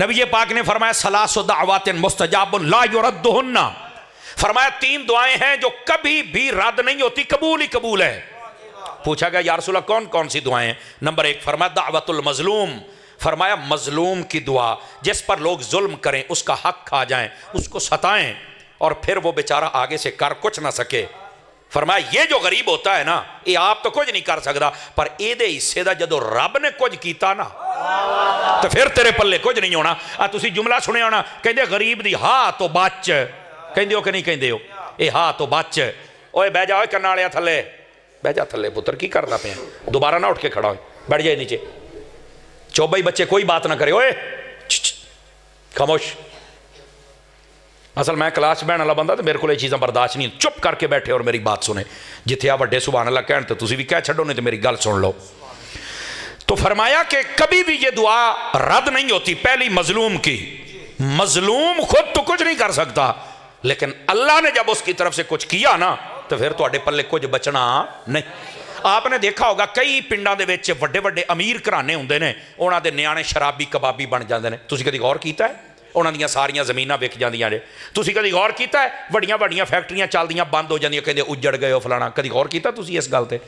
نبی پاک نے فرمایا سلاس دعوات مستجاب لا یردہن، فرمایا 3 دعائیں ہیں جو کبھی بھی رد نہیں ہوتی، قبول ہی قبول ہے۔ پوچھا گیا یا رسول اللہ کون کون سی دعائیں ہیں؟ نمبر 1 فرمایا دعوت المظلوم، فرمایا مظلوم کی دعا، جس پر لوگ ظلم کریں، اس کا حق کھا جائیں، اس کو ستائیں اور پھر وہ بیچارہ آگے سے کر کچھ نہ سکے۔ فرمایا یہ جو غریب ہوتا ہے نا، یہ آپ تو کچھ نہیں کر سکتا، پر اے دے حصے دا جدو رب نے کچھ کیتا نا تو پھر تیرے پلے کچھ نہیں ہونا۔ تسی جملہ سنے ہونا، کہندے غریب دی ہاں تو بچ، کہندے ہو کہ نہیں کہندے ہو؟ اے ہاں تو بچ، اوے بہ جا، اوے کناڑیا تھلے بہ جا، تھلے پتر کی کرنا پہ دوبارہ نہ اٹھ کے کھڑا ہوئے، بیٹھ جائے نیچے، چوب بھائی بچے کوئی بات نہ کرے، اوے خاموش۔ اصل میں کلاس بہن والا بندہ تو میرے کو یہ چیزاں برداشت نہیں، چپ کر کے بیٹھے اور میری بات سنیں، جتھے آپ وڈے سبحان اللہ کہن تو تسی بھی کہہ چھڑو، نہیں تو میری گل سن لو۔ تو فرمایا کہ کبھی بھی یہ دعا رد نہیں ہوتی۔ پہلی مظلوم کی، مظلوم خود تو کچھ نہیں کر سکتا، لیکن اللہ نے جب اس کی طرف سے کچھ کیا نا تو پھر تو اڈے پلے کچھ بچنا نہیں۔ آپ نے دیکھا ہوگا کئی پنڈاں دے وچ وڈے وڈے امیر گھرانے ہوندے نے، انہاں دے نیانے شرابی کبابی بن جاندے نے، تسی کدی غور کیتا ہے؟ انہاں دیاں ساریاں زمیناں وک جاندیاں نے، تسی کدی غور کیتا ہے؟ وڈیاں وڈیاں فیکٹریاں چلدیاں بند ہو جاندیاں، کہندے اجڑ گئے ہو فلانا، کدی غور کیتا تسی اس گل تے؟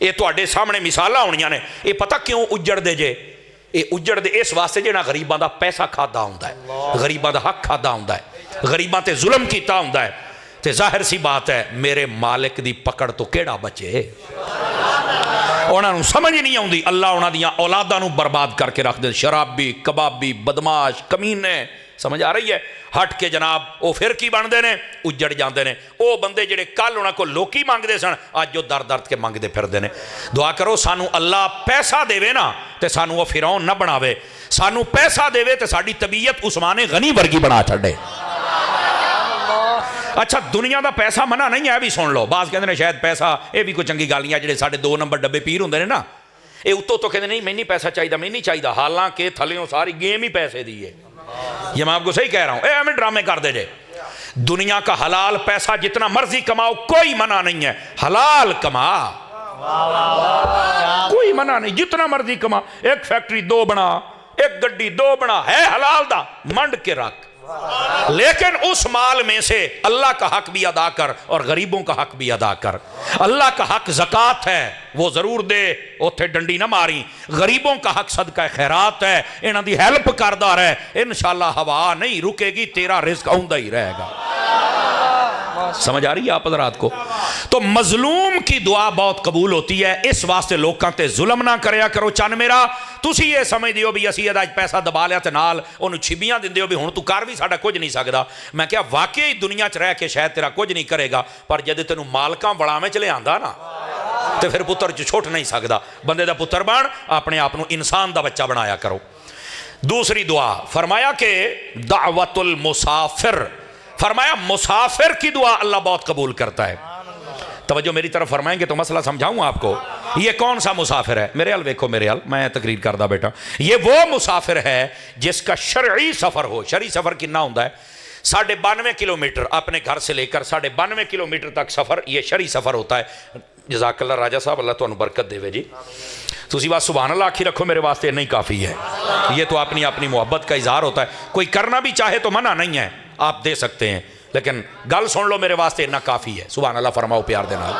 یہ تواڈے سامنے مثالاں ہونیاں نے۔ یہ پتہ کیوں اجڑ دے جے؟ یہ اجڑ دے اس واسطے جہاں غریباں دا پیسہ کھادا ہوندا ہے، غریباں دا حق کھادا ہوندا ہے، غریباں تے ظلم کیتا ہوندا ہے، تے ظاہر سی بات ہے میرے مالک دی پکڑ تو کیڑا بچے؟ انہاں نوں سمجھ نہیں آوندی، اللہ انہاں دیاں اولاداں نوں برباد کر کے رکھ دے، شرابی کبابی بدماش کمینے، سمجھ آ رہی ہے؟ ہٹ کے جناب وہ پھر کی بن دے نے؟ اجڑ جاندے نے۔ وہ بندے جڑے کل انہاں کو لوکی مانگ دے سن، آج جو در درد کے مانگ دے پھر دے نے۔ دعا کرو سانو اللہ پیسہ دے وے نا تے سانو وہ فرعون نہ بناوے، سانو پیسہ دے وے تے ساڈی طبیعت عثمان غنی ورگی بنا چھڑے۔ اچھا دنیا دا پیسہ منع نہیں ہے، بھی سن لو، بعض کہندے نے شاید پیسہ یہ بھی کوئی چنگی گل نہیں ہے، جڑے ساڈے 2 نمبر ڈبے پیر ہوندے نے نا، یہ اتوں تو کہندے نہیں میں نہیں پیسہ چاہیے، میں نہیں چاہیے، حالانکہ تھلیوں ساری گیم ہی پیسے دی ہے۔ یہ میں آپ کو صحیح کہہ رہا ہوں، اے ہمیں ڈرامے کر دے جے۔ دنیا کا حلال پیسہ جتنا مرضی کماؤ کوئی منع نہیں ہے، حلال کما، کوئی منع نہیں، جتنا مرضی کما، ایک فیکٹری 2 بنا، ایک گڈی 2 بنا، ہے حلال دا منڈ کے رکھ، لیکن اس مال میں سے اللہ کا حق بھی ادا کر اور غریبوں کا حق بھی ادا کر۔ اللہ کا حق زکوٰۃ ہے، وہ ضرور دے، اوتھے ڈنڈی نہ ماری۔ غریبوں کا حق صدقہ خیرات ہے، انہاں دی ہیلپ کردا رہے، انشاءاللہ ہوا نہیں رکے گی، تیرا رزق آؤندا ہی رہے گا۔ سمجھ آ رہی ہے آپ حضرات کو؟ تو مظلوم کی دعا بہت قبول ہوتی ہے، اس واسطے لوکاں تے ظلم نہ کریا کرو۔ چن میرا تسی یہ سمجھ دیو بھی اسی ادا پیسہ دبا لیا تے نال انہوں چھبیاں دن دیو بھی ہن تو کر بھی ساڈا کچھ نہیں سکدا۔ میں کہا واقعی دنیا چ رہ کے شاید تیرا کچھ نہیں کرے گا، پر جد تینوں مالکاں بڑاویں چ لے آندا نا تے پھر پتر چ چھٹ نہیں سکدا۔ بندے دا پتر بن، اپنے آپ انسان دا بچہ بنایا کرو۔ دوسری دعا فرمایا کہ دعوت المسافر، فرمایا مسافر کی دعا اللہ بہت قبول کرتا ہے۔ توجہ میری طرف فرمائیں گے تو مسئلہ سمجھاؤں آپ کو۔ یہ کون سا مسافر ہے؟ میرے حال ویکھو، میرے حال میں تقریر کردہ بیٹا، یہ وہ مسافر ہے جس کا شرعی سفر ہو۔ شرعی سفر کتنا ہوتا ہے؟ 92.5 کلومیٹر اپنے گھر سے لے کر 92.5 کلومیٹر تک سفر، یہ شرعی سفر ہوتا ہے۔ جزاک اللہ راجہ صاحب، اللہ تانوں برکت دے جی۔ تسی بات سبحان اللہ آکھی رکھو، میرے واسطے نہیں کافی ہے، یہ تو اپنی محبت کا اظہار ہوتا ہے۔ کوئی کرنا بھی چاہے تو منع نہیں ہے، آپ دے سکتے ہیں، لیکن گل سن لو، میرے واسطے اتنا کافی ہے۔ سبحان اللہ فرماؤ پیار دے نال۔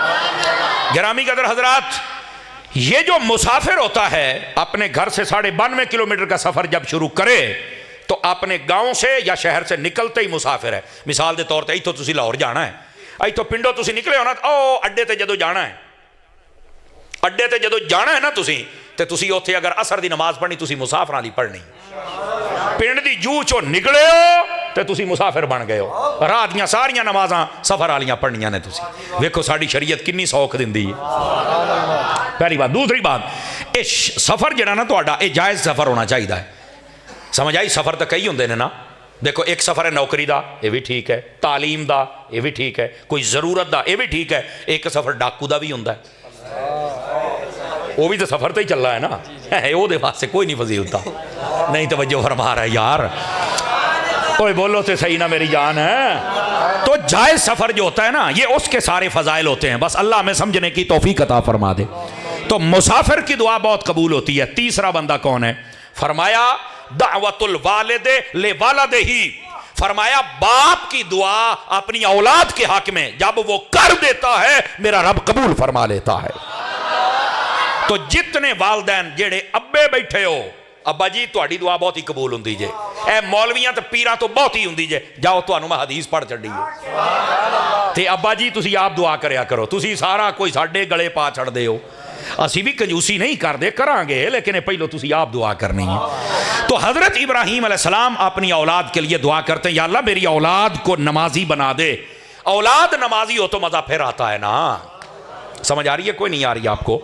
گرامی قدر حضرات، یہ جو مسافر ہوتا ہے اپنے گھر سے 92.5 کلومیٹر کا سفر جب شروع کرے تو اپنے گاؤں سے یا شہر سے نکلتے ہی مسافر ہے۔ مثال دے طور تے ایتھوں تسی لاہور جانا ہے، ایتھوں پنڈوں تسی نکلے ہو نا، او اڈے تے جدو جانا ہے، اڈے تے جدو جانا ہے نا تسی اوتھے اگر عصر دی نماز پڑھنی تسی مسافراں دی پڑھنی، پنڈ دی جو چو نکلے ہو تے تسی مسافر بن گئے ہو، راہ دیاں ساریاں نمازاں سفر والیاں پڑھنیاں نے تسی۔ ویکھو ساڈی شریعت کنی سوکھ دیندی ہے۔ پہلی بات۔ دوسری بات، اے سفر جڑا نا تہاڈا، اے جائز سفر ہونا چاہیے ہے۔ سمجھ آئی؟ سفر تو کئی ہوندے نے نا، دیکھو ایک سفر ہے نوکری دا، یہ بھی ٹھیک ہے، تعلیم دا یہ بھی ٹھیک ہے، کوئی ضرورت دا یہ بھی ٹھیک ہے، ایک سفر ڈاکو دا بھی ہوندا ہے، وہ بھی تو سفر تو ہی چل رہا ہے نا، وہ دے واسطے کوئی نہیں فضیلتا۔ نہیں توجہ فرما رہا ہے یار، کوئی بولو تے صحیح نہ میری جان ہے۔ تو جائز سفر جو ہوتا ہے نا، یہ اس کے سارے فضائل ہوتے ہیں، بس اللہ ہمیں سمجھنے کی توفیق عطا فرما دے۔ تو مسافر کی دعا بہت قبول ہوتی ہے۔ تیسرا بندہ کون ہے؟ فرمایا دعوت الوالد لوالدہ، فرمایا باپ کی دعا اپنی اولاد کے حق میں جب وہ کر دیتا ہے میرا رب قبول فرما لیتا ہے۔ تو جتنے والدین جڑے ابے بیٹھے ہو، ابا جی تہاڈی دعا بہت ہی قبول ہوندی جے، اے مولویاں تے پیراں تو بہت ہی ہوندی جے، جاؤ تانوں میں حدیث پڑھ چھڈی ہے تے ابا جی تسی آپ دعا کریا کرو، تسی سارا کوئی ساڈے گلے پا چھڑ دے ہو، اسی بھی کنجوسی نہیں کر دے کران گے، لیکن پہلو تسی آپ دعا کرنی ہے۔ تو حضرت ابراہیم علیہ السلام اپنی اولاد کے لیے دعا کرتے ہیں، یا اللہ میری اولاد کو نمازی بنا دے۔ اولاد نمازی ہو تو مزہ پھر آتا ہے نا، سمجھ آ رہی ہے کوئی نہیں آ رہی آپ کو؟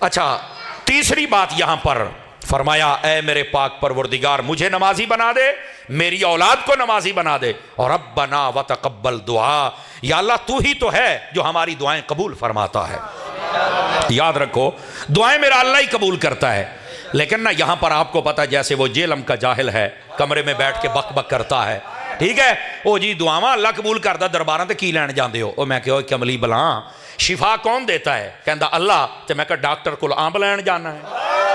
اچھا تیسری بات یہاں پر فرمایا اے میرے پاک پروردگار مجھے نمازی بنا دے، میری اولاد کو نمازی بنا دے، اور ربنا وتقبل دعا، یا اللہ تو ہی تو ہے جو ہماری دعائیں قبول فرماتا ہے۔ یاد رکھو دعائیں میرا اللہ ہی قبول کرتا ہے، لیکن نہ یہاں پر آپ کو پتا جیسے وہ جیلم کا جاہل ہے کمرے میں بیٹھ کے بک بک کرتا ہے، ٹھیک ہے، او جی دعاواں اللہ قبول کرتا، درباراں تے کی لین جاندے ہو؟ او میں کہ کملی بلاں شفا کون دیتا ہے؟ کہندا اللہ، تے میں کہ ڈاکٹر کول آمب لین جانا ہے،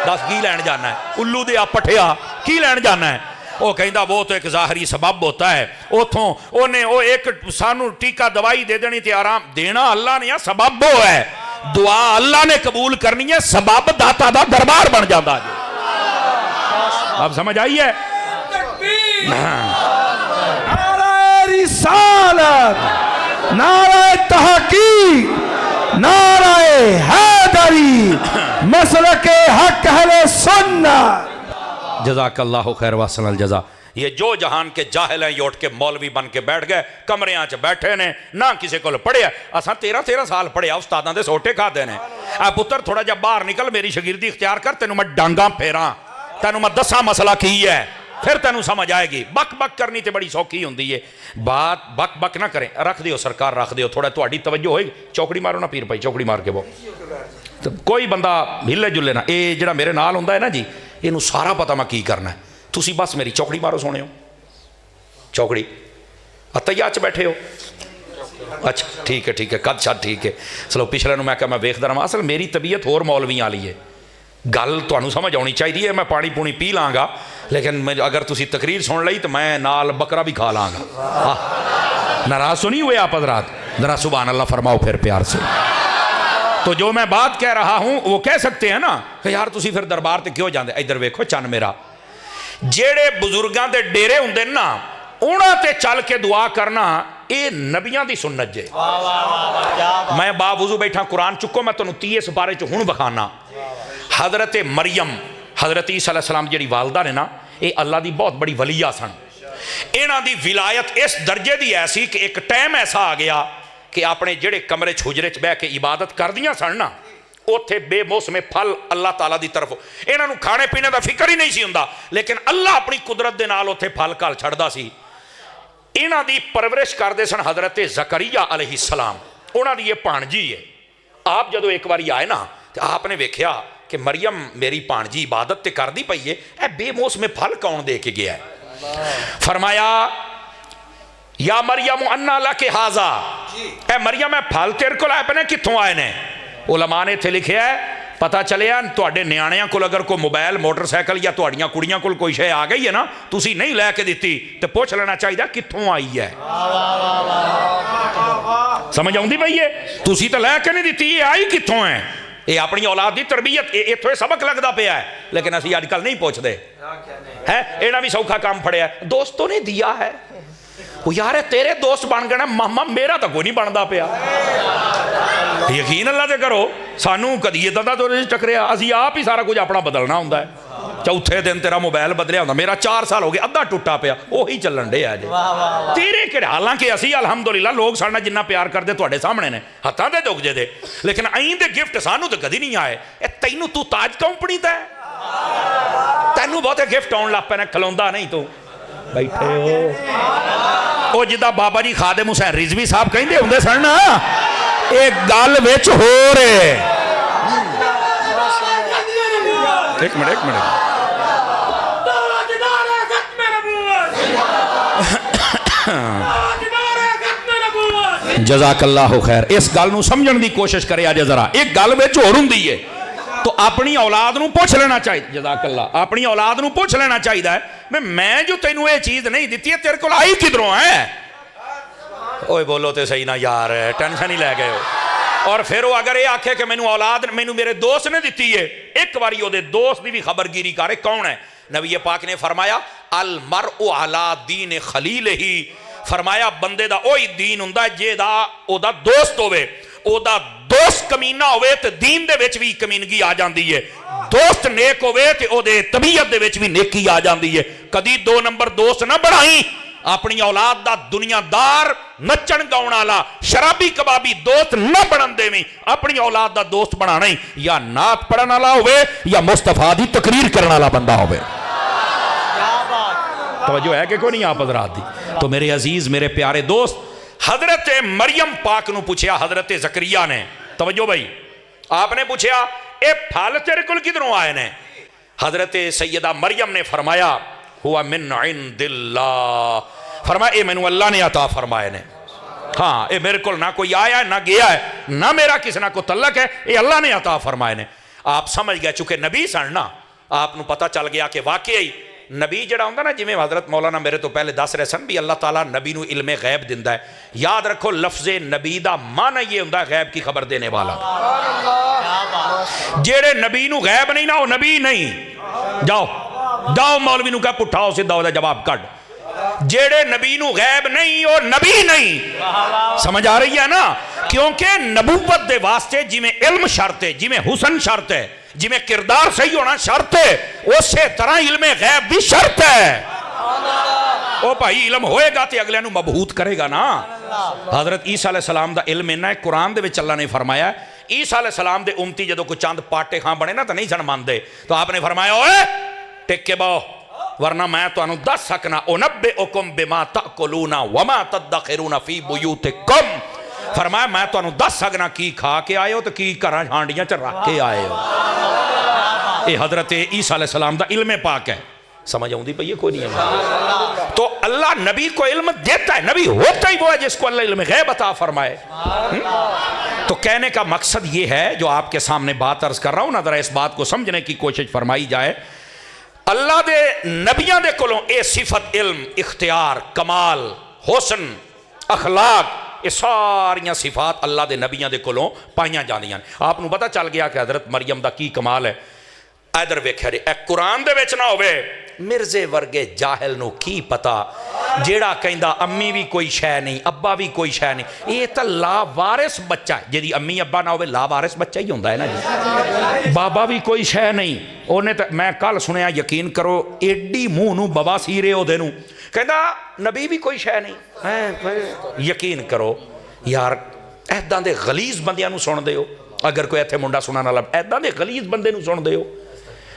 دس کی لین جانا ہے؟ الو دے پٹھیا کی لین جانا ہے؟ وہ کہندا وہ تو ایک ظاہری سبب ہوتا ہے، اتھوں اونے او ایک سانو ٹیکا دوائی دے دینی تے آرام دینا اللہ نے، سبب وہ ہے، دعا اللہ نے قبول کرنی ہے، سبب داتا دا دربار بن جاتا ہے۔ اب سمجھ آئی ہے؟ نعرہ رسالت، نعرہ تحقیق، نعرہ حیدری، مسلک حق اہل سنت۔ جزاک اللہ خیر واسن الجزا۔ یہ جو جہان کے جاہل ہیں یہ اٹھ کے مولوی بن کے بیٹھ گئے، کمرے آنچ بیٹھے نے، نہ کسی کو پڑھے، اساں 13 سال پڑھے، استاداں دے سوٹے کھا دینے۔ اے پتر تھوڑا جب باہر نکل میری شاگردی اختیار کر، تینوں میں ڈانگاں پھیراں، تینوں میں دساں مسئلہ کی ہے، پھر تینوں سمجھ آئے گی۔ بک بک کرنی تے بڑی سوکھی ہوندی ہے، بات بک بک نہ کریں، رکھ دیو سرکار رکھ دیو، تھوڑا تہاڈی توجہ ہوئے گی، چوکڑی مارو نہ پیر بھائی، چوکڑی مار کے وہ کوئی بندہ ہلے جلے نہ، اے جڑا میرے نال ہوندا ہے نا جی، اینوں سارا پتہ میں کی کرنا ہے، تسی بس میری چوکڑی مارو سونے ہو، چوکڑی اتیا چ بیٹھے ہو، اچھا ٹھیک ہے ٹھیک ہے، قد شد ٹھیک ہے، چلو پچھلے نو میں کہا میں ویکھدا رہا، اصل میری طبیعت ہور مولویاں والی ہے، گل تانوں سمجھ آنی چاہیے، میں پانی پونی پی لاں گا، لیکن اگر تسی تقریر سن لئی تو میں نال بکرا بھی کھا لاں گا۔ ناراض تو نہیں ہوئے آپ حضرات؟ ذرا سبحان اللہ فرماؤ پھر پیار سے۔ تو جو میں بات کہہ رہا ہوں وہ کہہ سکتے ہیں نا کہ یار تسی پھر دربار تے کیوں جاندے؟ ادھر ویکھو چن میرا، جیڑے بزرگاں دے ڈیرے ہوندے نا انہاں تے چل کے دعا کرنا اے نبیاں دی سنت جے۔ میں با وضو بیٹھا قرآن چکو، میں تنوں 30 سپارے چ ہن بخانا۔ حضرت مریم حضرت عیسیٰ علیہ السلام جیڑی والدہ نے نا، اے اللہ دی بہت بڑی ولیہ سن، انہاں دی ولایت اس درجے دی ایسی کہ ایک ٹائم ایسا آ گیا کہ اپنے جڑے کمرے چھوجرے چ بہ کے عبادت کر دیاں سن نا، اوتھے بے موسم پھل اللہ تعالیٰ دی طرف، انہاں نوں کھانے پینے دا فکر ہی نہیں سی ہوندا، لیکن اللہ اپنی قدرت دے نال اوتھے پھل کال چھڑدا سی۔ انہاں دی پرورش کردے سن حضرت زکریا علیہ السلام، انہاں دی یہ بھانجی ہے۔ آپ جدو ایک باری آئے نا تو آپ نے ویکھیا کہ مریم میری بھانجی عبادت تے کر دی پئی ہے، اے بے موسم پھل کون دے کے گیا ہے؟ فرمایا یا مریم انا لک ھذا، اے مریم اے پھل تیرے کول آئے پنے کتھوں آئے نے؟ علماء نے تھے لکھیا ہے پتا چلیا تواڈے نیانیاں کول اگر کوئی موبائل موٹر سائیکل یا تواڈیاں کڑیاں کول کوئی شے آ گئی ہے نا، تسی نہیں لے کے دتی تے پوچھ لینا چاہیے کتھوں آئی ہے۔ سمجھ آؤندی پئی ہے؟ تسی تے لے کے نہیں دتی، یہ آئی کتھوں ہے؟ یہ اپنی اولاد دی تربیت، ایتھوں سبق لگدا پیا ہے، لیکن اسی اج کل نہیں پوچھتے ہیں۔ انہاں بھی سوکھا کام پھڑیا ہے، دوستوں نے دیا ہے، وہ یار تیرے دوست بن گئے نا، ماما میرا تو کوئی نہیں بنتا پیا۔ یقین اللہ تے کرو، سانوں کدی ادھر دا تو نہیں ٹکریا، اسی آپ ہی سارا کچھ اپنا بدلنا ہوندا ہے۔ چوتھے دن تیرا موبائل بدلیا ہوندا، میرا 4 سال ہو گئے ادھا ٹوٹا پیا، وہی چلن ڈے جی تیرے کہڑے، حالانکہ اسی الحمدللہ لوگ ساڈا جنہ پیار کردے تواڈے سامنے نے، ہتھاں دے دکھ جے دے، لیکنائیں دے گفٹ سانوں تے کدی نہیں آئے۔ اے تینوں تو تاج کمپنی تے تینوں بہتے گفٹ آن لگ پے نے، کھلوندا نہیں تو بیٹھے ہو۔ او جدا بابا جی خادم حسین رضوی صاحب کہندے ہوندے سن نا، ایک گل وچ ہو رہے، ایک منٹ جزاک اللہ خیر، اس گل نو سمجھن دی کوشش کرے آج ذرا، ایک گل وچ ہور ہوندی ہے۔ تو اپنی اولاد نو پوچھ لینا چاہیے جزاک اللہ اپنی اولاد نو پوچھ لینا چاہیے میں جو تینوں یہ چیز نہیں دیتی ہے تیرے کو آئی کدھروں ہے اوے بولو تے صحیح نہ یار ٹینشن ہی لے گئے ہو اور پھر وہ اگر یہ آکھے کہ مینوں اولاد مینوں میرے دوست نے دیتی ہے ایک باری وہ دے دوست دی بھی خبرگیری کرے کون ہے نبی پاک نے فرمایا المرء علی دین خلیل ہی فرمایا بندے دا اوہی دین ہوندا ہے جے دا او دا دوست ہوئے او دا دوست کمینہ ہوئے تے دین دے وچ بھی کمینگی آ جاندی ہے دوست نیک ہوئے تے او دے طبیعت دے وچ بھی نیکی آ جاندی ہے کدی 2 نمبر دوست نہ بڑھائیں اپنی اولاد دا دنیا دار نچن گاؤن والا شرابی کبابی دوست نہ بنن دے میں اپنی اولاد دا دوست بنانا ہی یا نعت پڑھن والا ہوئے یا مصطفیٰ دی تقریر کرن والا بندہ ہوئے توجہ ہے کہ کوئی نہیں آپ حضرات دی تو میرے عزیز میرے پیارے دوست حضرت مریم پاک نو پوچھیا حضرت زکریا نے توجہ بھائی آپ نے پوچھیا اے پھل تیرے کل کدھروں آئے نے حضرت سیدہ مریم نے فرمایا ہوا من عند اللہ فرمایا اے مینوں اللہ نے عطا فرمائے نے ہاں اے میرے کل نہ کوئی آیا ہے نہ گیا ہے نہ میرا کسی نہ کو تعلق ہے اے اللہ نے عطا فرمائے نے آپ سمجھ گئے چونکہ نبی سن نا آپ نو پتہ چل گیا کہ واقعی نبی جڑا ہوندا نا جویں حضرت مولانا میرے تو پہلے دس رہے سن بھی اللہ تعالیٰ نبی نو علم غیب دیندا ہے یاد رکھو لفظ نبی دا معنی یہ ہوندا ہے غیب کی خبر دینے والا جڑے نبی نو غیب نہیں نا وہ نبی نہیں جاؤ مولوی نو کہا پٹھاؤ سیدھا ہو جواب کڈ جڑے نبی نو غیب نہیں وہ نبی نہیں سمجھ آ رہی ہے نا کیونکہ نبوت دے واسطے جی میں علم شرط ہے جی میں حسن شرط ہے جی میں کردار صحیح ہونا شرط ہے اسی طرح علم غیب بھی شرط ہے او بھائی علم ہوئے گا تے اگلے نو مبہوت کرے گا نا حضرت عیسیٰ علیہ السلام دا علم انہا ہے قرآن دے وچ اللہ نے فرمایا عیسیٰ علیہ السلام دے امتی جدو کوئی چاند پاٹے خاں بنے نا تو نہیں سن مان دے تو آپ نے فرمایا اوے ٹک کے باؤ ورنہ میں تو انہوں دس سکنا اُنَبِّئُكُمْ بِمَا تَأْكُلُونَ وَمَا تَدَّخِرُونَ فِي بُيُوتِكُمْ فرمایا میں تو انہوں دس سکنا کی کھا کے آئے ہو تو کی کرا ہانڈیاں چل رکھ کے آئے ہو اے حضرت عیسیٰ علیہ السلام دا علم پاک ہے سمجھ آؤں دی پہ یہ کوئی نہیں ہے تو اللہ نبی کو علم دیتا ہے نبی ہوتا ہی وہ ہے جس کو اللہ علم غیب عطا فرمائے تو کہنے کا مقصد یہ ہے جو آپ کے سامنے بات عرض کر رہا ہوں نا ذرا اس بات کو سمجھنے کی کوشش فرمائی جائے اللہ دے نبیاں دے کولوں اے صفت علم اختیار کمال حسن اخلاق یہ ساریاں صفات اللہ دے نبیاں دے کولوں پائیاں جاندیاں آپ نو پتہ چل گیا کہ حضرت مریم دا کی کمال ہے ادھر ویکھے اے قرآن دے وچ نہ ہوئے مرزے ورگے جاہل نو کی پتا جیڑا کہندا امی بھی کوئی شے نہیں ابا بھی کوئی شے نہیں یہ تا لا وارث بچہ ہے جدی امی ابا نہ ہوئے لا وارث بچہ ہی ہوندا ہے نا جی بابا بھی کوئی شے نہیں اونے تے میں کل سنیا یقین کرو ایڈی منہ نو بواسیرے او دے نو کہندا نبی بھی کوئی شے نہیں یقین کرو یار ایداں دے غلیظ بندیاں نو سن دے ہو اگر کوئی ایتھے منڈا سنن والا ایداں دے غلیظ بندے نو سن دے ہو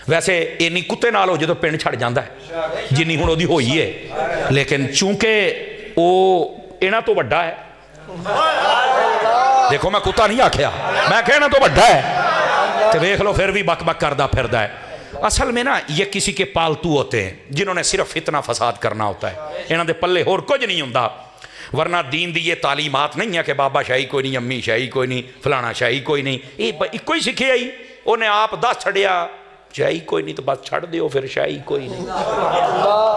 ویسے اینی کتے نال ہو جدو پنڈ چھڑ جاندا ہے جنی ہن اودی ہوئی ہے لیکن چونکہ او اینا تو بڑا ہے دیکھو میں کتا نہیں آکھیا میں کہنا تو بڑا ہے تو دیکھ لو پھر بھی بک بک کردہ پھردا ہے اصل میں نا یہ کسی کے پالتو ہوتے ہیں جنہوں نے صرف فتنہ فساد کرنا ہوتا ہے انہاں دے پلے اور کچھ نہیں ہوندا ورنہ دین دی یہ تعلیمات نہیں ہے کہ بابا شاہی کوئی نہیں امی شاہی کوئی نہیں فلانا شاہی کوئی نہیں یہ کوئی سکھے آئی انہیں آپ دس چھڑیا شاہی کوئی نہیں تو بس چھڑ دیو پھر شاہی کوئی نہیں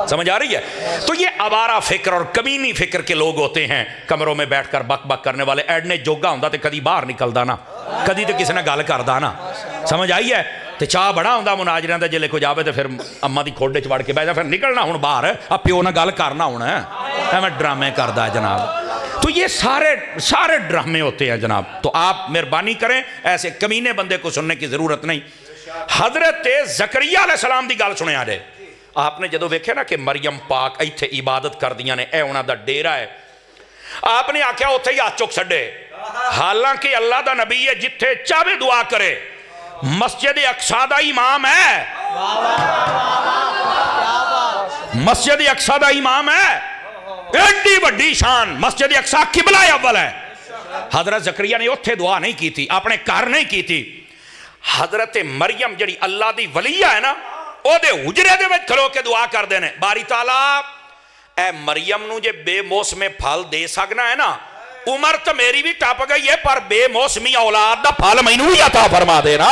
سمجھ آ رہی ہے تو یہ آوارہ فکر اور کمینی فکر کے لوگ ہوتے ہیں کمروں میں بیٹھ کر بک بک کرنے والے ایڈنے جوگا ہوندا تے کدی باہر نکلدا نا کدی تے کسی نے گل کردا نا سمجھ آئی ہے تے چاہ بڑا ہوندا مناظریاں تے جلے کو جاوے تے پھر اما دی کھوڈے چ وڑ کے بیٹھ جا پھر نکلنا ہن باہر ا پیو نال گل کرنا ہن ایویں ڈرامے کردا ہے جناب تو یہ سارے ڈرامے ہوتے ہیں جناب تو آپ مہربانی کریں ایسے کمینے بندے کو سننے کی ضرورت نہیں حضرت زکریا علیہ السلام دی گل سنے آجے آپ نے جدو ویکھے نا کہ مریم پاک ایتھے عبادت کر دیاں نے اے انہاں دا ڈیرہ ہے آپ نے آکھیا اتھے ہی ہاتھ چک چھڈے حالانکہ اللہ دا نبی ہے جتھے چاہے دعا کرے مسجد اقصی دا امام ہے مسجد اقصی دا امام ہے ایڈی بڑی شان مسجد اقصی قبلہ اول ہے حضرت زکریا نے اتھے دعا نہیں کی تھی اپنے گھر نہیں کی تھی حضرت مریم جڑی اللہ دی ولیہ ہے نا او دے حجرے دے وچ کھلو کے دعا کر دینے باری تعالیٰ اے مریم نو جے بے موسم پھل دے سکنا ہے نا عمر تو میری بھی ٹپ گئی ہے پر بے موسمی اولاد دا پھل مینوں ہی عطا فرما دے نا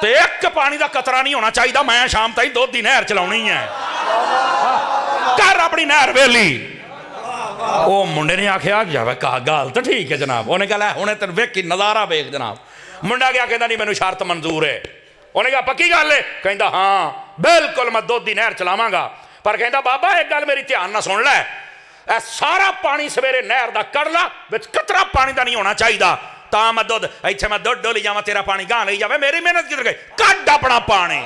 تے ایک پانی دا قطرہ نہیں ہونا چاہیے. میں شام تائیں دودھ دی نہر چلاونی ہے. کر اپنی نہر ویلی. او منڈے نے آکھیا جاوے کہا گال تو ٹھیک ہے جناب. انہیں کہا ہونے تن ویکھی نظارہ ویکھ جناب. منڈا گیا کہندا نہیں مینوں شرط منظور ہے. انہیں کہا پکی گل ہے؟ کہندا ہاں بالکل میں دودھ دی نہر چلاواں گا. پر کہندا بابا ایک گل میری دھیان نہ سن لے, اے سارا پانی سویرے نہر دا کر لا, وچ قطرہ پانی دا نہیں ہونا چاہیے. تا میں دودھ ایتھے میں دودھ ڈولی جاواں تیرا پانی گاں لئی جاوے. میری محنت کدھر گئی؟ کڈ اپنا پانی.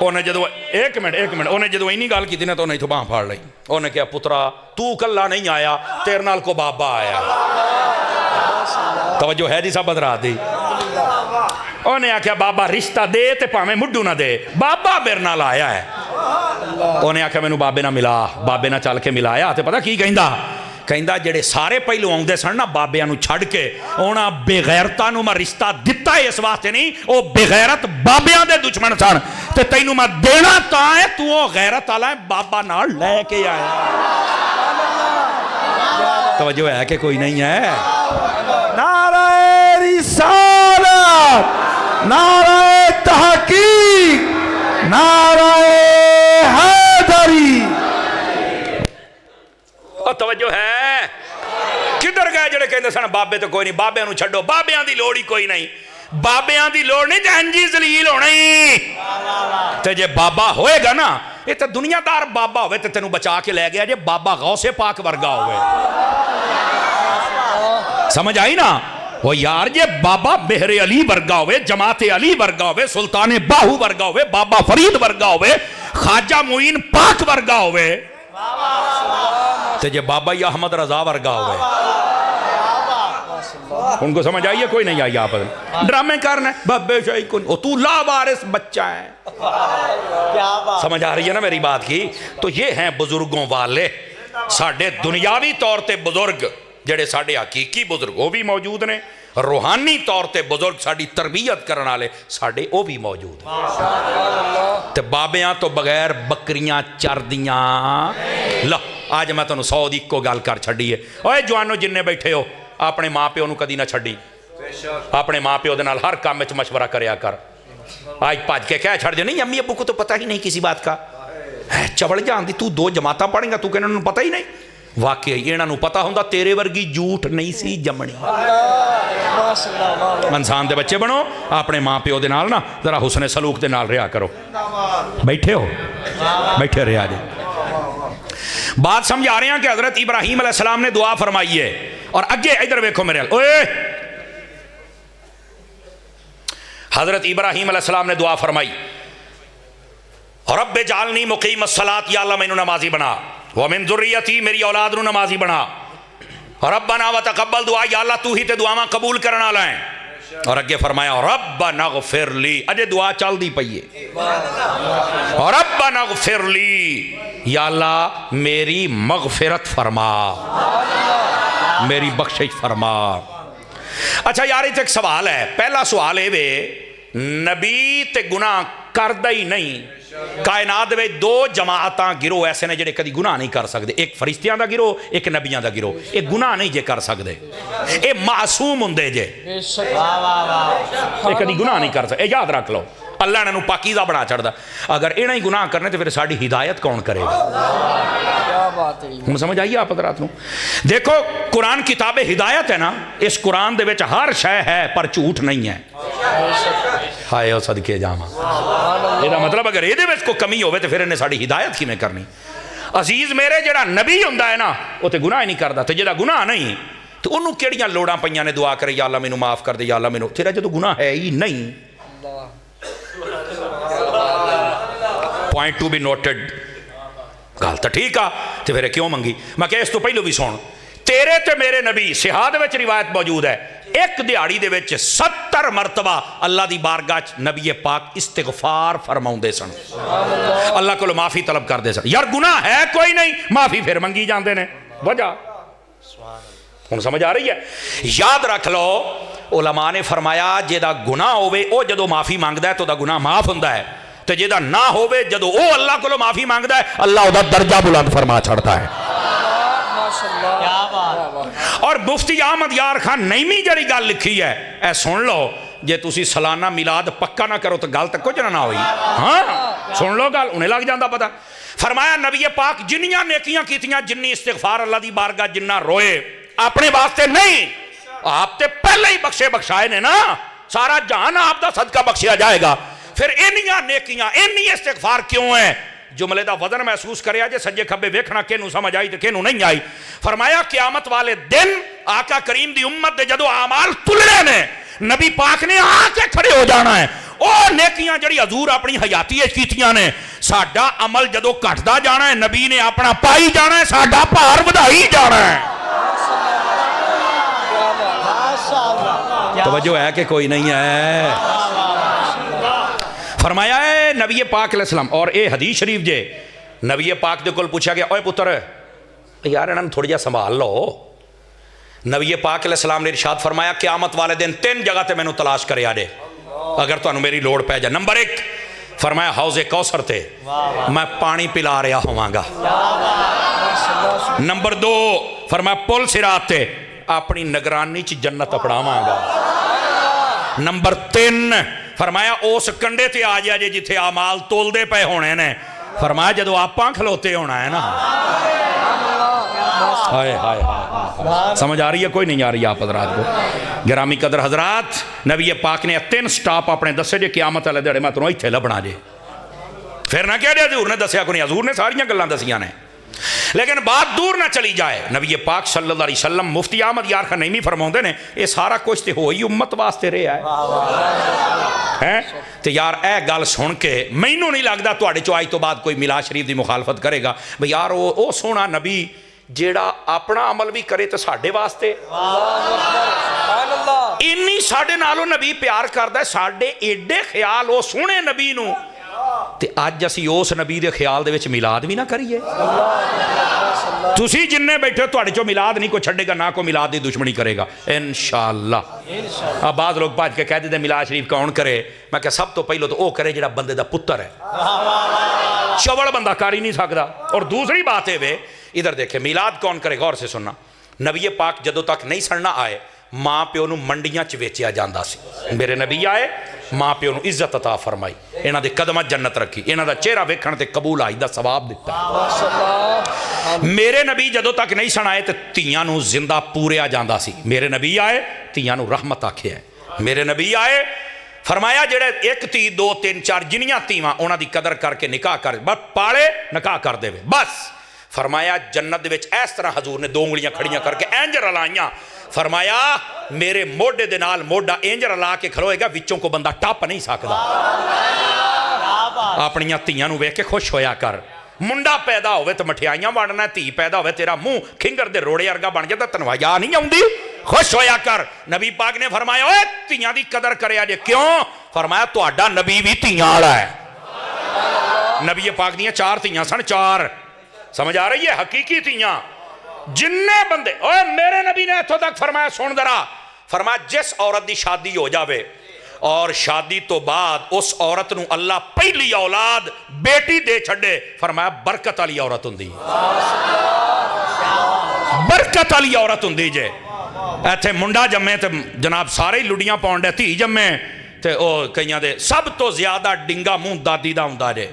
انہیں جدو ایک منٹ انہیں جدو اینی گال کی تھی نا تو انہیں تو باں پھاڑ لئی. انہیں کہا پترا تو کلا نہیں آیا, تیرے نال کو بابا آیا. توجہ ہے جی سب بدرا دی. انہیں آکھیا بابا رشتہ دے تے پاویں مڈو نہ دے, بابا میرے نال آیا ہے. انہیں آکھیا مینوں بابے نہ ملا. بابے نہ چل کے ملایا تے پتہ کی کہندا کہندا جڑے سارے پہلو آؤندے سن نا بابیاں نو چھڑ کے, اونا بے غیرتاں نو میں رشتہ دتا ہے اس واسطے نہیں, او بے غیرت بابیاں دے دشمن سن. تے تینوں میں دینا تاں ہے تو او غیرت والا ہے بابا نال لے کے آیا. توجہ ہے کہ کوئی نہیں ہے؟ نعرہ رسالت, نعرہ تحقیق, نعرہ حیدری. اور توجہ ہے؟ کدھر گئے جڑے کہندے سن بابے تو کوئی نہیں, بابیاں نو چھڈو, بابیاں دی لوڑ ہی کوئی نہیں. بابیاں دی لوڑ نہیں, جہنجی ذلیل ہونا ہی. تے جے بابا ہوئے گا نا, یہ تے دنیا دار بابا ہوئے تے تینوں بچا کے لے گیا. جے بابا غوث پاک ورگا ہوئے, سمجھ آئی نا؟ وہ یار جے بابا مہر علی ورگا ہوئے, جماعت علی ورگا ہوئے, سلطان باہو ورگا ہوئے, بابا فرید ورگا ہوئے, خواجہ معین پاک ورگا ہوئے, تے جے بابا یا احمد رضا ورگا ہوئے. ان کو سمجھ آئیے کوئی نہیں آئی؟ آپ ڈرامے کرنا ہے بابے شاہی کو, تو لا وارث بچہ ہے. سمجھ آ رہی ہے نا میری بات کی؟ تو یہ ہیں بزرگوں والے. ساڑھے دنیاوی طور تے بزرگ جڑے ساڑھے حقیقی بزرگ وہ بھی موجود نے, روحانی طور تے بزرگ ساڑھی تربیت کرنا لے ساڑھے وہ بھی موجود ہیں. تے بابیاں تو بغیر بکریاں چر دیاں. لو آج میں تنوں 100 دی کو گال کر چھڑی ہے. اوے جوانو جننے بیٹھے ہو, اپنے ماں پیو نو کدی نہ چھڑی. اپنے ماں پیو دے نال ہر کام وچ مشورہ کریا کر. آج پاج کے کہہ چھڑ دے نہیں امی ابو کو تو پتہ ہی نہیں کسی بات کا. چبڑ جان دی, تو 2 جماعتاں پڑھیں گا, تو کہنا انہوں پتہ ہی نہیں. واقعی انہاں نو پتہ ہوندا تیرے ورگی جھوٹ نہیں سی جمنی. انسان دے بچے بنو, اپنے ماں پیو دے نال نا ذرا حسن سلوک دے نال رہا کرو. بیٹھے ہو, بیٹھے رہا جی. بات سمجھ آ رہے ہیں کہ حضرت ابراہیم علیہ السلام نے دعا فرمائی ہے. اور اگے ادھر ویکھو میرے اوئے, حضرت ابراہیم علیہ السلام نے دعا فرمائی, رب جعلنی مقیم الصلاۃ, یا اللہ مینوں نمازی بنا, ومن ذریتی, میری اولاد نو نمازی بنا, ربنا وتقبل دعا, یا اللہ تو ہی تے دعاواں قبول کرن والا ہے. اور اگے فرمایا ربنا اغفر لی, اجے دعا چل دی پئی ہے, ربنا اغفر لی, یا اللہ میری مغفرت فرما, میری بخشش فرما. اچھا یار یہ ایک سوال ہے. پہلا سوال ہے وے, نبی تے گناہ کردہ ہی نہیں. کائنات میں 2 جماعتاں گروہ ایسے نے جڑے کدی گناہ نہیں کر سکتے, ایک فرشتیاں دا گروہ, ایک نبیاں دا گروہ. ایک گناہ نہیں جے کر سکتے, اے معصوم ہوندے جے, اے کدی گناہ نہیں کر سکتے. اے یاد رکھ لو, اللہ نے انہوں پاکیزہ بنا چھڑ دا. اگر انہاں ہی گناہ کرنے تو پھر ساڑھی ہدایت کون کرے گا؟ ہم سمجھ آئیے آپ حضرات نو. دیکھو قرآن کتاب ہدایت ہے نا, اس قرآن دے وچ ہر شے ہے پر جھوٹ نہیں ہے. ہائے او صدقے جاواں, یہ مطلب اگر یہ دے وچ کوئی کمی ہوئے تو پھر انہیں ساڑھی ہدایت کی میں کرنی. عزیز میرے جڑا نبی ہوندا ہے نا وہ تے گناہ ہی نہیں کردا, تے جڑا گناہ نہیں تو انہوں کیڑیاں لوڑاں پئیاں نے دعا کرے, یا اللہ مینوں معاف کر دے, یا اللہ مینوں. تیرا جدو گناہ ہے ہی نہیں, پوائنٹ ٹو بی نوٹڈ, گل تو ٹھیک آ, تو پھر کیوں منگی؟ میں کہ اس تو پہلو بھی سن, تیرے تے میرے نبی صحاح دے وچ روایت موجود ہے, ایک دیہاڑی دے وچ 70 مرتبہ اللہ دی بارگاہ نبی پاک استغفار فرماؤندے سن, اللہ کو معافی طلب کردے سن. یار گناہ ہے کوئی نہیں, معافی پھر منگی جاندے نے. وجہ ہن سمجھ آ رہی ہے؟ یاد رکھ لو, علماء نے فرمایا جیدا گناہ ہوئے او جدو معافی مانگدا ہے تو دا گناہ معاف ہوندا ہے, تے جیدا نہ ہوئے جدو او اللہ کو معافی مانگدا ہے اللہ او دا درجہ بلند فرما چھڑتا ہے. اور مفتی احمد یار خان نعیمی جڑی گل لکھی ہے اے سن لو, ਜੇ ਤੁਸੀਂ ਸਾਲਾਨਾ ਮਿਲਾਦ ਪੱਕਾ ਨਾ ਕਰੋ ਤਾਂ ਗੱਲ ਤਾਂ ਕੁਝ ਨਾ ਹੋਈ। ਹਾਂ ਸੁਣ ਲਓ ਗੱਲ, ਉਹਨੇ ਲੱਗ ਜਾਂਦਾ ਪਤਾ। ਫਰਮਾਇਆ ਨਬੀ ਪਾਕ ਜਿੰਨੀਆਂ ਨੇਕੀਆਂ ਕੀਤੀਆਂ, ਜਿੰਨੀ ਇਸਤਗਫਾਰ ਅੱਲਾ ਦੀ ਬਾਰਗਾਹ, ਜਿੰਨਾ ਰੋਏ, ਆਪਣੇ ਵਾਸਤੇ ਨਹੀਂ, ਆਪ ਤੇ ਪਹਿਲੇ ਹੀ ਬਖਸ਼ੇ ਬਖਸ਼ਾਏ ਨੇ ਨਾ, ਸਾਰਾ ਜਹਾਨ آپ دا صدقہ بخشیا جائے گا۔ پھر انیاں نیکیاں انی استغفار کیوں ہے؟ جملے دا وزن محسوس کریا جے سجے کھبے ویکھنا کینوں سمجھ آئی تے کینوں نہیں آئی۔ فرمایا قیامت والے دن آقا کریم دی امت دے جدو اعمال تلنے نے، نبی پاک نے آ کے کھڑے ہو جانا ہے۔ او نیکیاں جڑی حضور اپنی حیاتی کیتیاں نے، ساڈا عمل جدو گھٹدا جانا ہے، نبی نے اپنا پائی جانا ہے، ساڈا بھار ودائی جانا ہے۔ توجہ ہے کہ کوئی نہیں ہے؟ فرمایا ہے نبی پاک علیہ السلام، اور اے حدیث شریف جے نبی پاک دے کول پوچھا گیا اوے پتر یار انہاں تھوڑا جہا سنبھال لو۔ نبی پاک علیہ السلام نے ارشاد فرمایا قیامت والے دن 3 جگہ تے مینوں تلاش کرے آ دے اگر تانوں میری لوڑ پے جائے۔ نمبر 1 فرمایا حوض کوثر تے میں پانی پلا رہا ہواں گا۔ نمبر 2 فرمایا پل صراط تے اپنی نگرانی چ جنت اپڑاواں گا۔ نمبر 3 فرمایا اس کنڈے تے آ جا جے جتھے اعمال تول دے پے ہونے نے۔ فرمایا جدو آپاں کھلوتے ہونا ہے نا، ہائے ہائے ہائے، سمجھ آ رہی ہے کوئی نہیں آ رہی آپ حضرات کو؟ گرامی قدر حضرات، نبی پاک نے 3 سٹاپ اپنے دسے جے قیامت والے دیڑے میں تنوں ایتھے لبنا جے۔ پھر نہ کہہ دے حضور نے دسیا کو نہیں، حضور نے ساریاں گلاں دسیاں نے، لیکن بات دور نہ چلی جائے۔ نبی پاک صلی اللہ علیہ وسلم مفتی احمد یار خان نعیمی فرماؤندے نے یہ سارا کچھ تے ہوئی امت واسطے رہا ہے۔ تے یار اے گل سن کے مینوں نہیں لگدا تواڈے چوں اج تو بعد کوئی میلاد شریف دی مخالفت کرے گا بھئی یار او سونا نبی جیڑا اپنا عمل بھی کرے تے ساڈے واسطے اینی ساڈے نالوں نبی پیار کردا ہے، ساڈے ایڈے خیال او سونے نبی نوں، تے آج اسی اس نبی دے خیال دے وچ میلاد بھی نہ کریے۔ تسی جننے بیٹھے ہو تواڈے چوں میلاد نہیں کوئی چھڈے گا، نہ کوئی میلاد دی دشمنی کرے گا انشاءاللہ۔ اب بعض لوگ بھاج کے کہہ دیتے میلاد شریف کون کرے؟ میں کہ سب تو پہلو تو او کرے جڑا بندے دا پتر ہے، چوڑ بندہ کر ہی نہیں سکدا۔ اور دوسری بات ہے ادھر دیکھیں میلاد کون کرے؟ غور سے سننا، نبی پاک جدو تک نہیں سڑنا آئے ماں پیو نو منڈیاں چ ویچیا جاندا سی۔ میرے نبی آئے ماں پیو نو عزت عطا فرمائی، انہاں دے قدماں جنت رکھی، انہاں دا چہرہ ویکھن تے قبول آئی دا ثواب دتا۔ میرے نبی جدو تک نہیں سن آئے تے تیاں نو زندہ پوریا جاندا سی۔ میرے نبی آئے تیاں نو رحمت آکھیا ہے۔ میرے نبی آئے فرمایا جڑے 1 3 2 3 4 جنیاں تیواں انہاں دی قدر کر کے نکاح کر، بس پالے نکاح کر دے بس۔ فرمایا جنت دے وچ اس طرح حضور نے 2 انگلیاں کھڑیاں کر کے انج رلائیاں، فرمایا میرے موڈے دے نال موڈا انج رلا کے کھلوئے گا وچوں کو بندہ ٹپ نہیں سکدا۔ اپنیاں تیاں نو ویکھ کے خوش ہویا کر۔ منڈا پیدا ہوئے تو مٹھیائیاں وانڈنا، تھی پیدا ہوئے تیرا منہ کھنگر دے روڑے ارگا بن جاتا، تنوا یا نہیں آؤندی، خوش ہویا کر۔ نبی پاک نے فرمایا اوے تیاں دی قدر کرے آجے، کیوں؟ فرمایا تو آڈا نبی بھی تیاں آڑا ہے۔ نبی پاک دیاں 4 تیاں سن، 4 سمجھ آ رہی ہے؟ حقیقی تیاں جننے بندے، اوے میرے نبی نے اتھوں تک فرمایا سن درا، فرمایا جس عورت دی شادی ہو جاوے اور شادی تو بعد اس عورت نو اللہ پہلی اولاد بیٹی دے چھڑے، فرمایا برکت والی عورت ہوندی، برکت والی عورت ہوندی جے۔ ایتھے منڈا جمے تے جناب سارے لڑیاں پاؤنڈے، تھی جمے تے او کئیاں دے سب تو زیادہ ڈنگا منہ دادی دا ہوندا جے،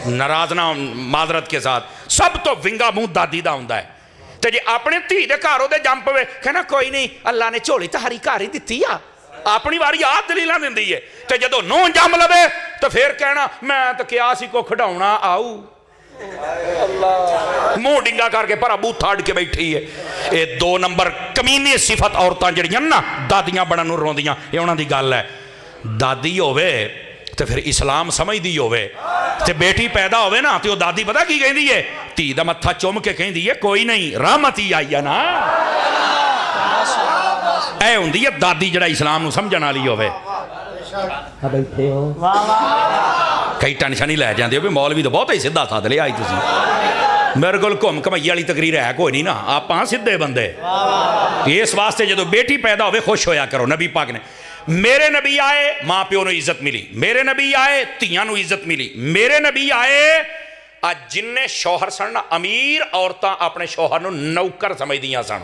ناراض نہ معذرت کے ساتھ، سب تو ونگا منہ دادی دا ہوندا ہے۔ تے جے اپنے تھی دے گھروں دے جم پوے کہنا کوئی نہیں اللہ نے جھولی تہاری گھر ہی دتی آ، اپنی واری آپ دلیلاں دیندی ہے۔ تے جدو نو جم لوے تو پھر کہنا میں تو کیا سی کو کھڈاونا آؤ، منہ ڈنگا کر کے پر ابو تھاڑ کے بیٹھی ہے۔ اے 2 نمبر کمینی صفت عورتاں جڑیاں نا دادیاں بڑا نوں روندیاں، یہ انہاں دی گل ہے۔ دادی ہووے تو پھر اسلام سمجھ دی ہووے تے بیٹی پیدا ہووے نا تو دادی پتہ کی کہندی ہے؟ تی دا متھا چوم کے کہندی ہے کوئی نہیں رحمت ہی آئی ہے نا۔ اے ہوندی ہے دادی جڑا اسلام نو سمجھن والی ہووے۔ کئی ٹینشن ہی لے جاندے ہو بھی مولوی تو بہت ہی سیدھا سادھ لے آئی تسی، میرے کول گھم گھمائی والی تقریر ہے کوئی نہیں نا، آپاں سیدھے بندے۔ اس واسطے جدو بیٹی پیدا ہوئے خوش ہویا کرو۔ نبی پاک نے میرے نبی آئے ماں پیو نو عزت ملی، میرے نبی آئے تیاں نو عزت ملی، میرے نبی آئے آج جننے شوہر سن امیر عورتاں اپنے شوہر نو نوکر سمجھ دیاں سن۔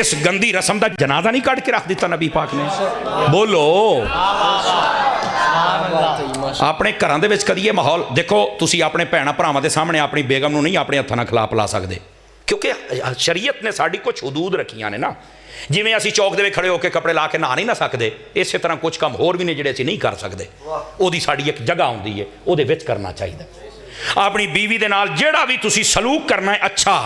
اس گندی رسم دا جنازہ نہیں کٹ کے رکھ دیتا نبی پاک نے؟ بولو اپنے گھراں دے وچ کدی یہ ماحول دیکھو تسی اپنے بھیناں بھراواں دے سامنے اپنی بیگم نو نہیں اپنے ہتھاں نال کھلا پلا سکدے، کیونکہ شریعت نے ساڈی کچھ حدود رکھیاں نے نا. جویں اسی چوک دے کھڑے ہو کے کپڑے لا کے نہا نہیں نہ سکدے، اسی طرح کچھ کام ہور بھی نے جڑے اسی نہیں کر سکدے. او دی ساڈی ایک جگہ ہوندی ہے، او دے وچ کرنا چاہیے. اپنی بیوی دے نال جیڑا بھی تسی سلوک کرنا ہے اچھا،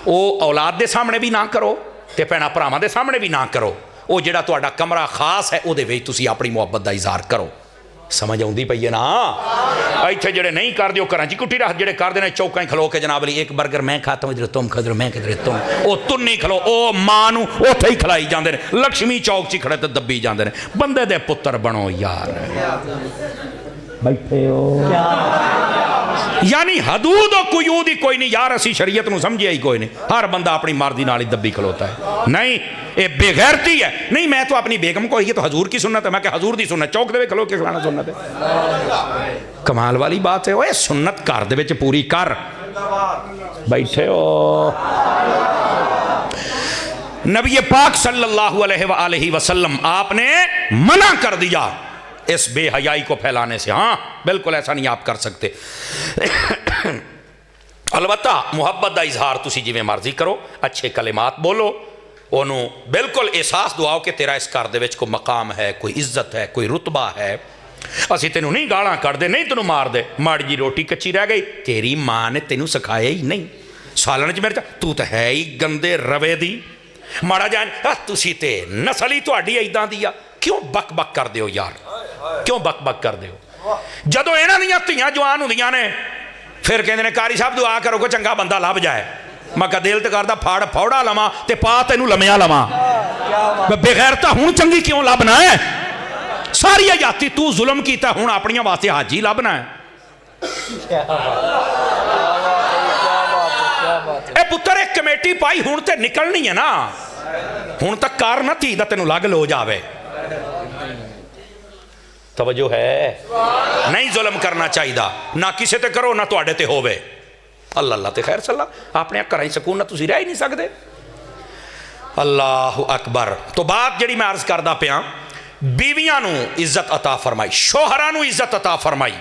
او اولاد دے سامنے بھی نہ کرو تے بھیناں بھراواں دے سامنے بھی نہ کرو. او جیڑا تہاڈا کمرہ خاص ہے او دے وچ تسی اپنی محبت دا اظہار کرو. سمجھ آؤندی پئی ہے نا؟ ایتھے جڑے نہیں کردے او گھراں چ کٹی رکھ، جڑے کردے نے چوکاں کھلو کے جناب علی ایک برگر میں کھاتا ہوں ادھر تم کھدر میں کدھر تم، او تنی کھلو او ماں نو اوتھے ہی کھلائی جاندے نے. لکشمی چوک چ کھڑے تے دبی جاندے نے. بندے دے پتر بنو یار، بیٹھے ہو یعنی حدود و قیود ہی کوئی نہیں یار. اسی شریعت نو سمجھیا ہی کوئی نہیں. ہر بندہ اپنی مرضی نال ہی دبی کھلوتا ہے. نہیں اے بے غیرتی ہے. نہیں میں تو اپنی بیگم کو یہ تو حضور کی سنت ہے، میں کہ حضور دی سنت چوک دے کھلو کے کھلانا سنت ہے. کمال والی بات ہے. اوے سنت گھر دے وچ پوری کر. بیٹھے ہو نبی پاک صلی اللہ علیہ وآلہ وسلم آپ نے منع کر دیا اس بے حیائی کو پھیلانے سے. ہاں بالکل ایسا نہیں آپ کر سکتے. البتہ محبت دا اظہار تسی جویں مرضی کرو، اچھے کلمات بولو، انہوں بالکل احساس دعاؤ کہ تیرا اس گھر دے وچ کوئی مقام ہے، کوئی عزت ہے، کوئی رتبہ ہے. اسی تینوں نہیں گالاں کر دے، نہیں تینوں مار دے. ماڑی جی روٹی کچی رہ گئی، تیری ماں نے تینوں سکھایا ہی نہیں. سالن چ مرچا تو تے ہے ہی گندے روے دی. ماڑا جان تسی تے نسل ہی تہاڈی ایداں دی آ. کیوں بک بک کر دیو یار؟ کیوں بک بک کر دیو؟ جدو انہاں دیاں دھیاں جوان ہوندیاں نے پھر کہندے نے قاری صاحب دعا کرو کہ چنگا بندہ لب جائے. میں کہا دل تے کردا پھاڑ پھوڑا لواں تے پا تینوں لمیا لواں. بے غیرتا ہن چنگی کیوں لبنا ہے؟ ساری حیاتی تو ظلم کیتا، ہن اپنیاں واسطے حاجی لبنا ہے. اے پتر ایک کمیٹی پائی ہن تے نکلنی ہے نا. ہن تک کار نہ تھی دا تینوں لگ لو جاوے. توجہ ہے؟ نہیں ظلم کرنا چاہیے، نہ کسے تے کرو نہ تواڈے تے ہووے. اللہ اللہ تے خیر صلی اللہ. اپنے گھراں سکون نہ تسی رہ ہی نہیں سکدے. اللہ اکبر. تو بات جڑی میں عرض کردا پیاں، بیویاں نو عزت عطا فرمائی، شوہراں نو عزت عطا فرمائی.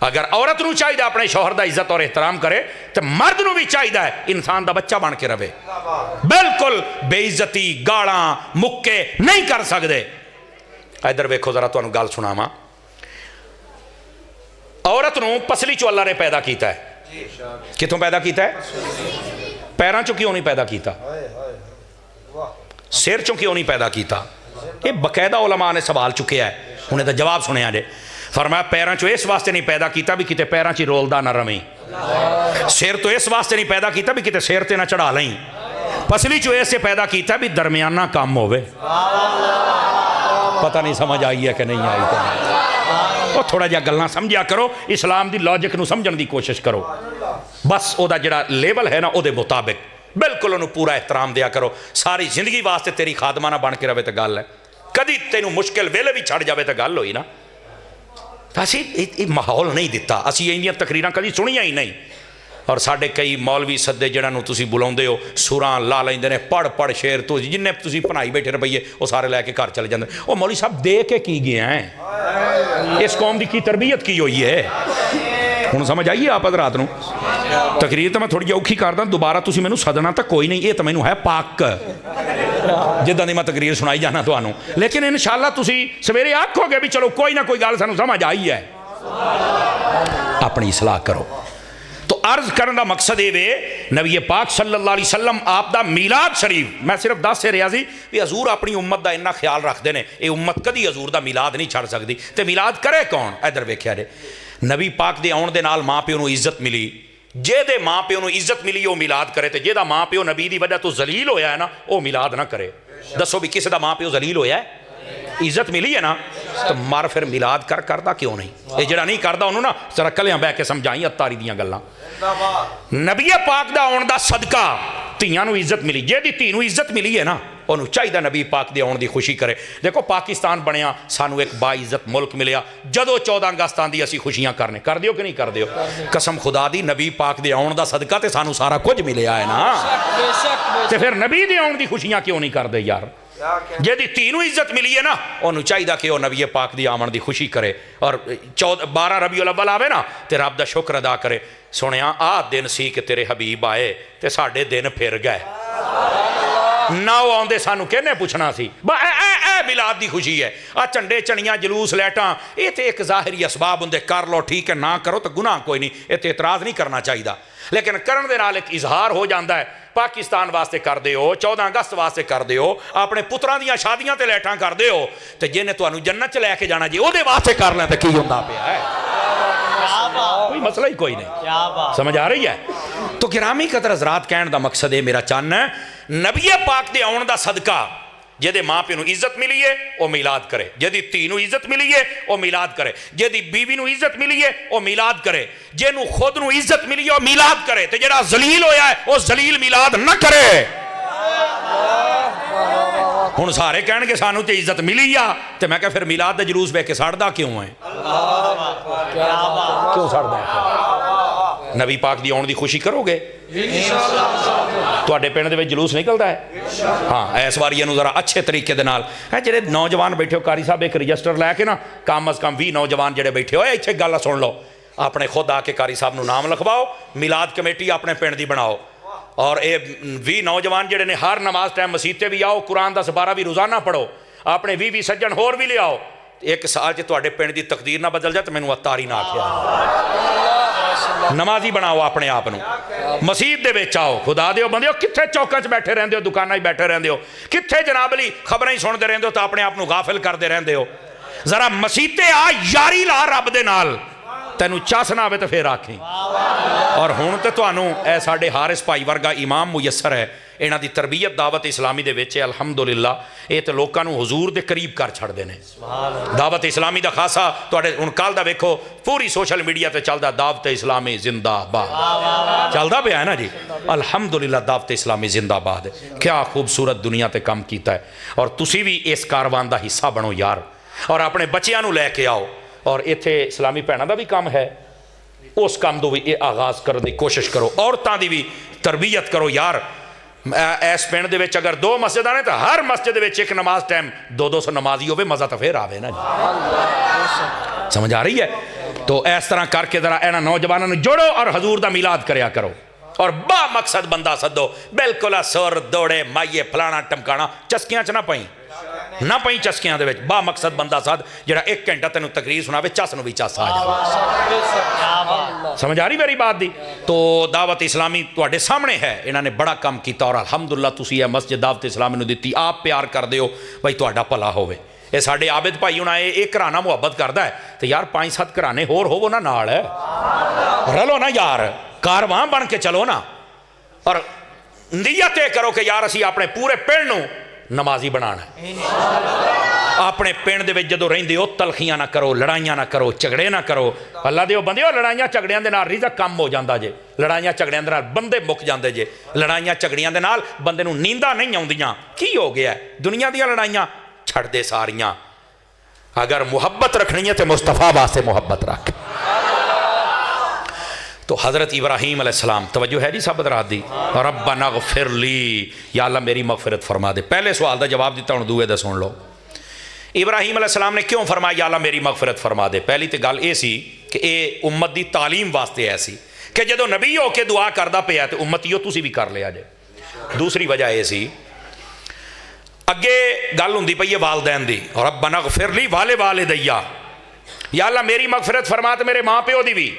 اگر عورت نو چاہیے اپنے شوہر دا عزت اور احترام کرے تو مرد نو بھی چاہیے انسان دا بچہ بن کے رہے. بالکل بے عزتی گالاں مکے نہیں کر سکدے. ادھر ویکھو ذرا تانوں گل سناواں. عورت نو پسلی چو اللہ نے پیدا کیتا ہے. کتوں پیدا کیتا ہے؟ پیراں چوں کیوں نہیں پیدا کیتا؟ سر چوں کیوں نہیں پیدا کیتا؟ یہ باقاعدہ علماء نے سوال چکے ہے، انہیں تو جواب سنیا جے. فرمایا پیراں چوں اس واسطے نہیں پیدا کیتا بھی کتے پیراں چی رولدا نہ رہیں. سر تو اس واسطے نہیں پیدا کیتا بھی کتے سر تے نہ چڑھا لیں. پسلی چوں ایسے پیدا کیتا بھی درمیانہ کام ہوئے. پتہ نہیں سمجھ آئی ہے کہ نہیں آئی تو تھوڑا جا گلنا سمجھا کرو. اسلام دی لاجک نو سمجھن دی کوشش کرو. بس او دا جڑا لیول ہے نا او دے مطابق بالکل انہوں پورا احترام دیا کرو. ساری زندگی واسطے تیری خادمہ نہ بن کے رہے تو گل ہے. کدی تینوں مشکل ویلے بھی چھڑ جاوے تو گل ہوئی نا. اسی ماحول نہیں دیتا. اسی ایندیاں تقریراں کدی سنیاں ہی نہیں. اور ساڈے کئی مولوی سدے جڑاں نو تسی بلاؤندے ہو سوراں لا لیندے نے پڑھ پڑھ شعر تو جننے تسی بنائی بیٹھے رویے وہ سارے لے کے گھر چلے جاندے. او مولوی صاحب دے کے کی گیا ہیں؟ اس قوم دی کی تربیت کی ہوئی ہے؟ ہن سمجھ آئیے آپ حضرات نو. تقریر تو میں تھوڑی اوکھی کردا، دوبارہ تسی مینوں سدنا تو کوئی نہیں. یہ تو مینوں ہے پاک جداں دی میں تقریر سنائی جانا تانوں. لیکن انشاءاللہ تسی سویرے آکھو گے بھی چلو کوئی نہ کوئی گل سانوں سمجھ آئی ہے. اپنی اصلاح کرو. تو عرض کرنے دا مقصد یہ نبی پاک صلی اللہ علیہ وسلم آپ دا میلاد شریف میں صرف دس سے ریاضی بھی حضور اپنی امت دا اتنا خیال رکھ دے نے. یہ امت کدی حضور دا میلاد نہیں چھڑ سکتی. تے میلاد کرے کون؟ ادھر ویکھیا جے نبی پاک دے آن دے نال ماں پیو نو عزت ملی. جے دے ماں پیو نو عزت ملی وہ میلاد کرے تے جے دا ماں پیو نبی دی وجہ تو ذلیل ہویا ہے نا وہ میلاد نہ کرے. دسو بھی کسی دا ماں پیو ذلیل ہویا ہے؟ عزت ملی ہے نا تو مر پھر میلاد کردا کیوں نہیں؟ یہ جڑا نہیں کردا انہوں نا ذرا کلیاں بہ کے سمجھائیں اتاری دیاں گلاں. نبی پاک دا آن دا صدقہ تیاں نو عزت ملی. جے دی تی نو عزت ملی ہے نا انہوں چاہیے نبی پاک دے آن دی خوشی کرے. دیکھو پاکستان بنیا سانو ایک باعزت ملک ملیا, جدو 14 اگست آندی اسی خوشیاں کرنے, کر دیو کہ نہیں کر دیو؟ قسم خدا دی نبی پاک دے آن دا صدقہ تے سانو سارا کچھ ملیا ہے نا, تے پھر نبی دے آن دی خوشیاں کیوں نہیں کر دے یار؟ جیدی تینوں عزت ملی ہے نا, انہوں چاہیے کہ وہ نبی پاک دی آمن دی خوشی کرے اور 12 ربیع الاول آوے نا تے رب دا شکر ادا کرے. سنیا آ دن سی کہ تیرے حبیب آئے تے ساڑھے دن پھر گئے نہ وہ آندے سانو کہنے پوچھنا سی اے میلاد دی خوشی ہے. چنڈے چنیاں جلوس لیٹاں یہ تے ایک ظاہری اسباب ہوں کر لو ٹھیک ہے, نہ کرو تو گناہ کوئی نہیں, یہ تے اعتراض نہیں کرنا چاہیے, لیکن کرن دے نال ایک اظہار ہو جاندہ ہے. پاکستان واسطے کر دے ہو, 14 اگست واسطے کر دے ہو, اپنے پتران دیاں شادیاں تے لیٹاں کر دے ہو, تے جنہیں تو انہوں جنت چلے کے جانا جی او دے واسطے کر لیں تے کی ہوندہ پہ ہے, کوئی مسئلہ ہی کوئی نہیں. سمجھ آ رہی ہے؟ تو گرامی قدر حضرات کہنے دا مقصد ہے میرا چاننا ہے نبی پاک دے آن دا صدقہ جدے ماں پہ نو عزت ملی ہے وہ میلاد کرے, جدی تینو عزت ملی ہے وہ میلاد کرے, جدی بیوی نو عزت ملی ہے وہ میلاد کرے, جنو خود نو عزت ملی ہے وہ میلاد کرے, تے جڑا ذلیل ہویا ہے وہ ذلیل میلاد نہ کرے. ہن سارے کہن گے سانو تے عزت ملی یا, تے میں کہ پھر میلاد دے جلوس بے کے سڑدا کیوں ہے؟ کیوں سڑدا ہے؟ نبی پاک دی آن دی خوشی کرو گے تواڈے پنڈ دے وچ جلوس نکلدا ہے؟ ہاں اس واری اینو ذرا اچھے طریقے دے نال ہے جڑے نوجوان بیٹھے ہو قاری صاحب ایک رجسٹر لے کے نا کم از کم 20 نوجوان جڑے بیٹھے ہوئے ایتھے گل سن لو, اپنے خود آ کے قاری صاحب نو نام لکھواؤ, میلاد کمیٹی اپنے پنڈ دی بناؤ, اور اے 20 نوجوان جڑے نے ہر نماز ٹائم مسجد تے بھی آؤ, قرآن دا سپارہ بھی روزانہ پڑھو, اپنے 20 سجن ہور بھی لے آؤ. ایک سال جے تواڈے پنڈ دی تقدیر نہ بدل جائے تو مینوں اتاری نہ آکھیا, نمازی بناؤ اپنے آپ نو, مسجد دے وچ آؤ, خدا دیو بندیو کتھے چوکاں چ بیٹھے رہندے ہو, دکاناں وچ بیٹھے رہندے ہو, کتھے جناب علی خبراں ہی سن دے رہندے ہو تو اپنے آپ نو غافل کر دے رہندے ہو. ذرا مسجد تے آ یاری لا رب دے نال, تینوں چس نہ آوے تو پھر آکھیں. اور ہن تے تانوں اے ساڈے حارث بھائی ورگا امام میسر ہے, انہاں دی تربیت دعوت اسلامی دے وچ الحمدللہ اے تے لوکاں نوں حضور دے قریب کر چھڑدے نے. دعوت اسلامی دا خاصا تواڈے ہن کل دا ویکھو پوری سوشل میڈیا تے چلدا دعوت اسلامی زندہ باد چلدا پیا ہے نا جی, الحمدللہ دعوت اسلامی زندہ باد. کیا خوبصورت دنیا تے کام کیتا ہے, اور تسی بھی اس کاروان دا حصہ بنو یار, اور اپنے بچیاں نوں لے کے آؤ, اور ایتھے اسلامی بھیناں دا بھی کام ہے, اس کام دو بھی آغاز کرنے دی کوشش کرو, عورتاں دی بھی تربیت کرو یار. ایس پنڈ دے وچ اگر 2 مسجد آنے تو ہر مسجد دے وچ ایک نماز ٹائم 200 نمازی ہوئے, مزہ تو پھر آوے نا جی. سمجھ آ رہی ہے؟ تو اس طرح کر کے ذرا اینا نوجوانوں جوڑو اور حضور دا میلاد کریا کرو, اور با مقصد بندہ سدو, بالکل سر دوڑے مائیے فلانا ٹمکانا چسکیاں چ نہ پائیں, نہ پائیں چسکیاں دے وچ, با مقصد بندہ سد جڑا 1 گھنٹہ تینوں تقریر سناوے چس نو بھی چس آ جائے. سمجھ آ رہی میری بات دی؟ تو دعوت اسلامی تواڈے سامنے ہے, انہاں نے بڑا کام کیتا, اور الحمدللہ تسی اے مسجد دعوت اسلامی نو دتی, آپ پیار کر دیو بھائی تواڈا بھلا ہوے. اے ساڈے عابد بھائی ہن اے ایک گھرانہ محبت کردا ہے تے یار 5-7 گھرانے ہور ہوو نا نال ہے, رلو نا یار, کارواں بن کے چلو نا, اور نیت کرو کہ یار اسی اپنے پورے پنڈ نو نمازی بنانا ہے. اپنے پنڈ دے وچ جدوں رہندے ہو تلخیاں نہ کرو, لڑائیاں نہ کرو, جھگڑے نہ کرو. اللہ دیو بندیو لڑائیاں جھگڑیاں دے نال رزق کم ہو جاندا جے, لڑائیاں جھگڑیاں دے نال بندے مک جاندے جے, لڑائیاں جھگڑیاں دے نال بندے نوں نینداں نہیں آوندیاں. کی ہو گیا ہے دنیا دیاں لڑائیاں چھڑ دے ساریاں, اگر محبت رکھنی ہے تے مصطفیٰ واسطے محبت رکھ. تو حضرت ابراہیم علیہ السلام, توجہ ہے جی سب حضرات دی, ربنا اغفر لی, یا اللہ میری مغفرت فرما دے. پہلے سوال دا جواب دیتا ہوں, دوئے دا سن لو. ابراہیم علیہ السلام نے کیوں فرمایا یا اللہ میری مغفرت فرما دے؟ پہلی تے گل اے سی کہ اے امت دی تعلیم واسطے ایسی کہ جدو نبی ہو کے دعا کردا پیا تے امتیو تسی بھی کر لیا جے. دوسری وجہ اے سی اگے گل ہوندی پئی ہے والدین دی, ربنا اغفر لی والدیا, یا اللہ میری مغفرت فرما تے میرے ماں پیو دی بھی.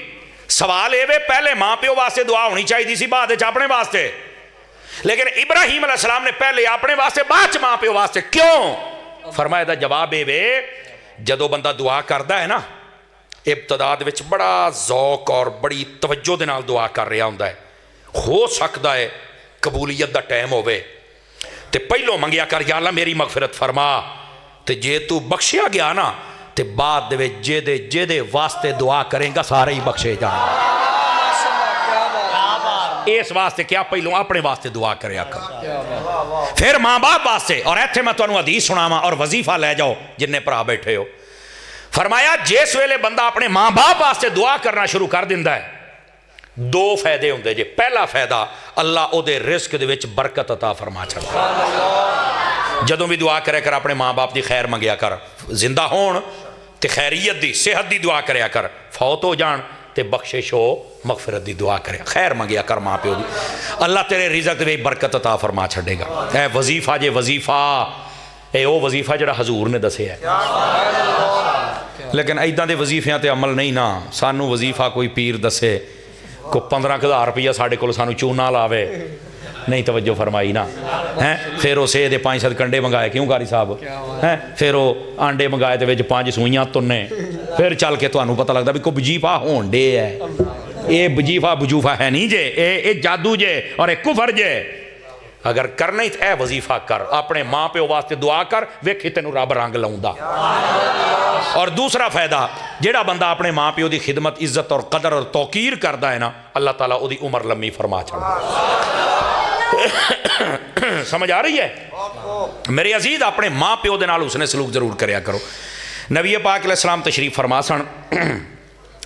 سوال اے وے پہلے ماں پیو واسطے دعا ہونی چاہیے سی, بعد وچ اپنے واسطے, لیکن ابراہیم علیہ السلام نے پہلے اپنے واسطے بعد ماں پیو واسطے. کیوں؟ فرمایا دا جواب اے وے جدو بندہ دعا کردا ہے نا ابتدا دے وچ بڑا ذوق اور بڑی توجہ دے نال دعا کر رہا ہوندا ہے, ہو سکتا ہے قبولیت دا ٹائم ہوے تے پہلو منگیا کر یا اللہ میری مغفرت فرما, تے جے تو بخشیا گیا نا تے بعد دے وچ جے دے واسطے دعا کریں گا سارے ہی بخشے جان. اس واسطے کیا پہلو اپنے واسطے دعا کریا کر پھر ماں باپ واسطے. اور ایتھے میں تانوں حدیث سناواں اور وظیفہ لے جاؤ جننے بھرا بیٹھے ہو. فرمایا جس ویلے بندہ اپنے ماں باپ واسطے دعا کرنا شروع کر دیندا ہے دو فائدے ہوندے جے. پہلا فائدہ اللہ او دے رزق دے وچ برکت عطا فرما چھڑدا. جدوں بھی دعا کرے کر اپنے ماں باپ دی خیر منگیا کر, زندہ ہون تے خیریت دی صحت دی دعا کریا کر, فوت ہو جان تے بخشش ہو مغفرت دی دعا کرے, خیر منگیا کر ماں پیو دی. اللہ تیرے رزق دے برکت عطا فرما چھڑے گا. اے وظیفہ جے وظیفہ, اے او وظیفہ جڑا حضور نے دسیا ہے. لیکن ایداں دے وظیفیاں تے عمل نہیں نا. سانو وظیفہ کوئی پیر دسے, کو 15,000 روپیہ ساڑھے کو سانو چونا لاوے, نہیں توجہ فرمائی نا. پھر وہ سے دے 5 کنڈے منگائے, کیوں قاری صاحب, پھر وہ آنڈے منگائے تے وچ 5 سوئیاں تنے, پھر چل کے تانوں پتہ لگدا بھی کوئی وظیفہ ہون ڈے ہے. اے وظیفہ بجوفہ ہے نہیں جے, اے جادو جے اور اے کفر جے. اگر کرنا ہی اے وظیفہ کر, اپنے ماں پیو واسطے دعا کر, ویکھی تینوں رب رنگ لاؤندا. اور دوسرا فائدہ, جیڑا بندہ اپنے ماں پیو دی خدمت عزت اور قدر اور توقیر کردا ہے نا, اللہ تعالیٰ او دی عمر لمبی فرما چھڑدا. سمجھ آ رہی ہے میرے عزیز؟ اپنے ماں پیو دے نال حسن سلوک ضرور کریا کرو. نبی پاک علیہ السلام تشریف فرما سن,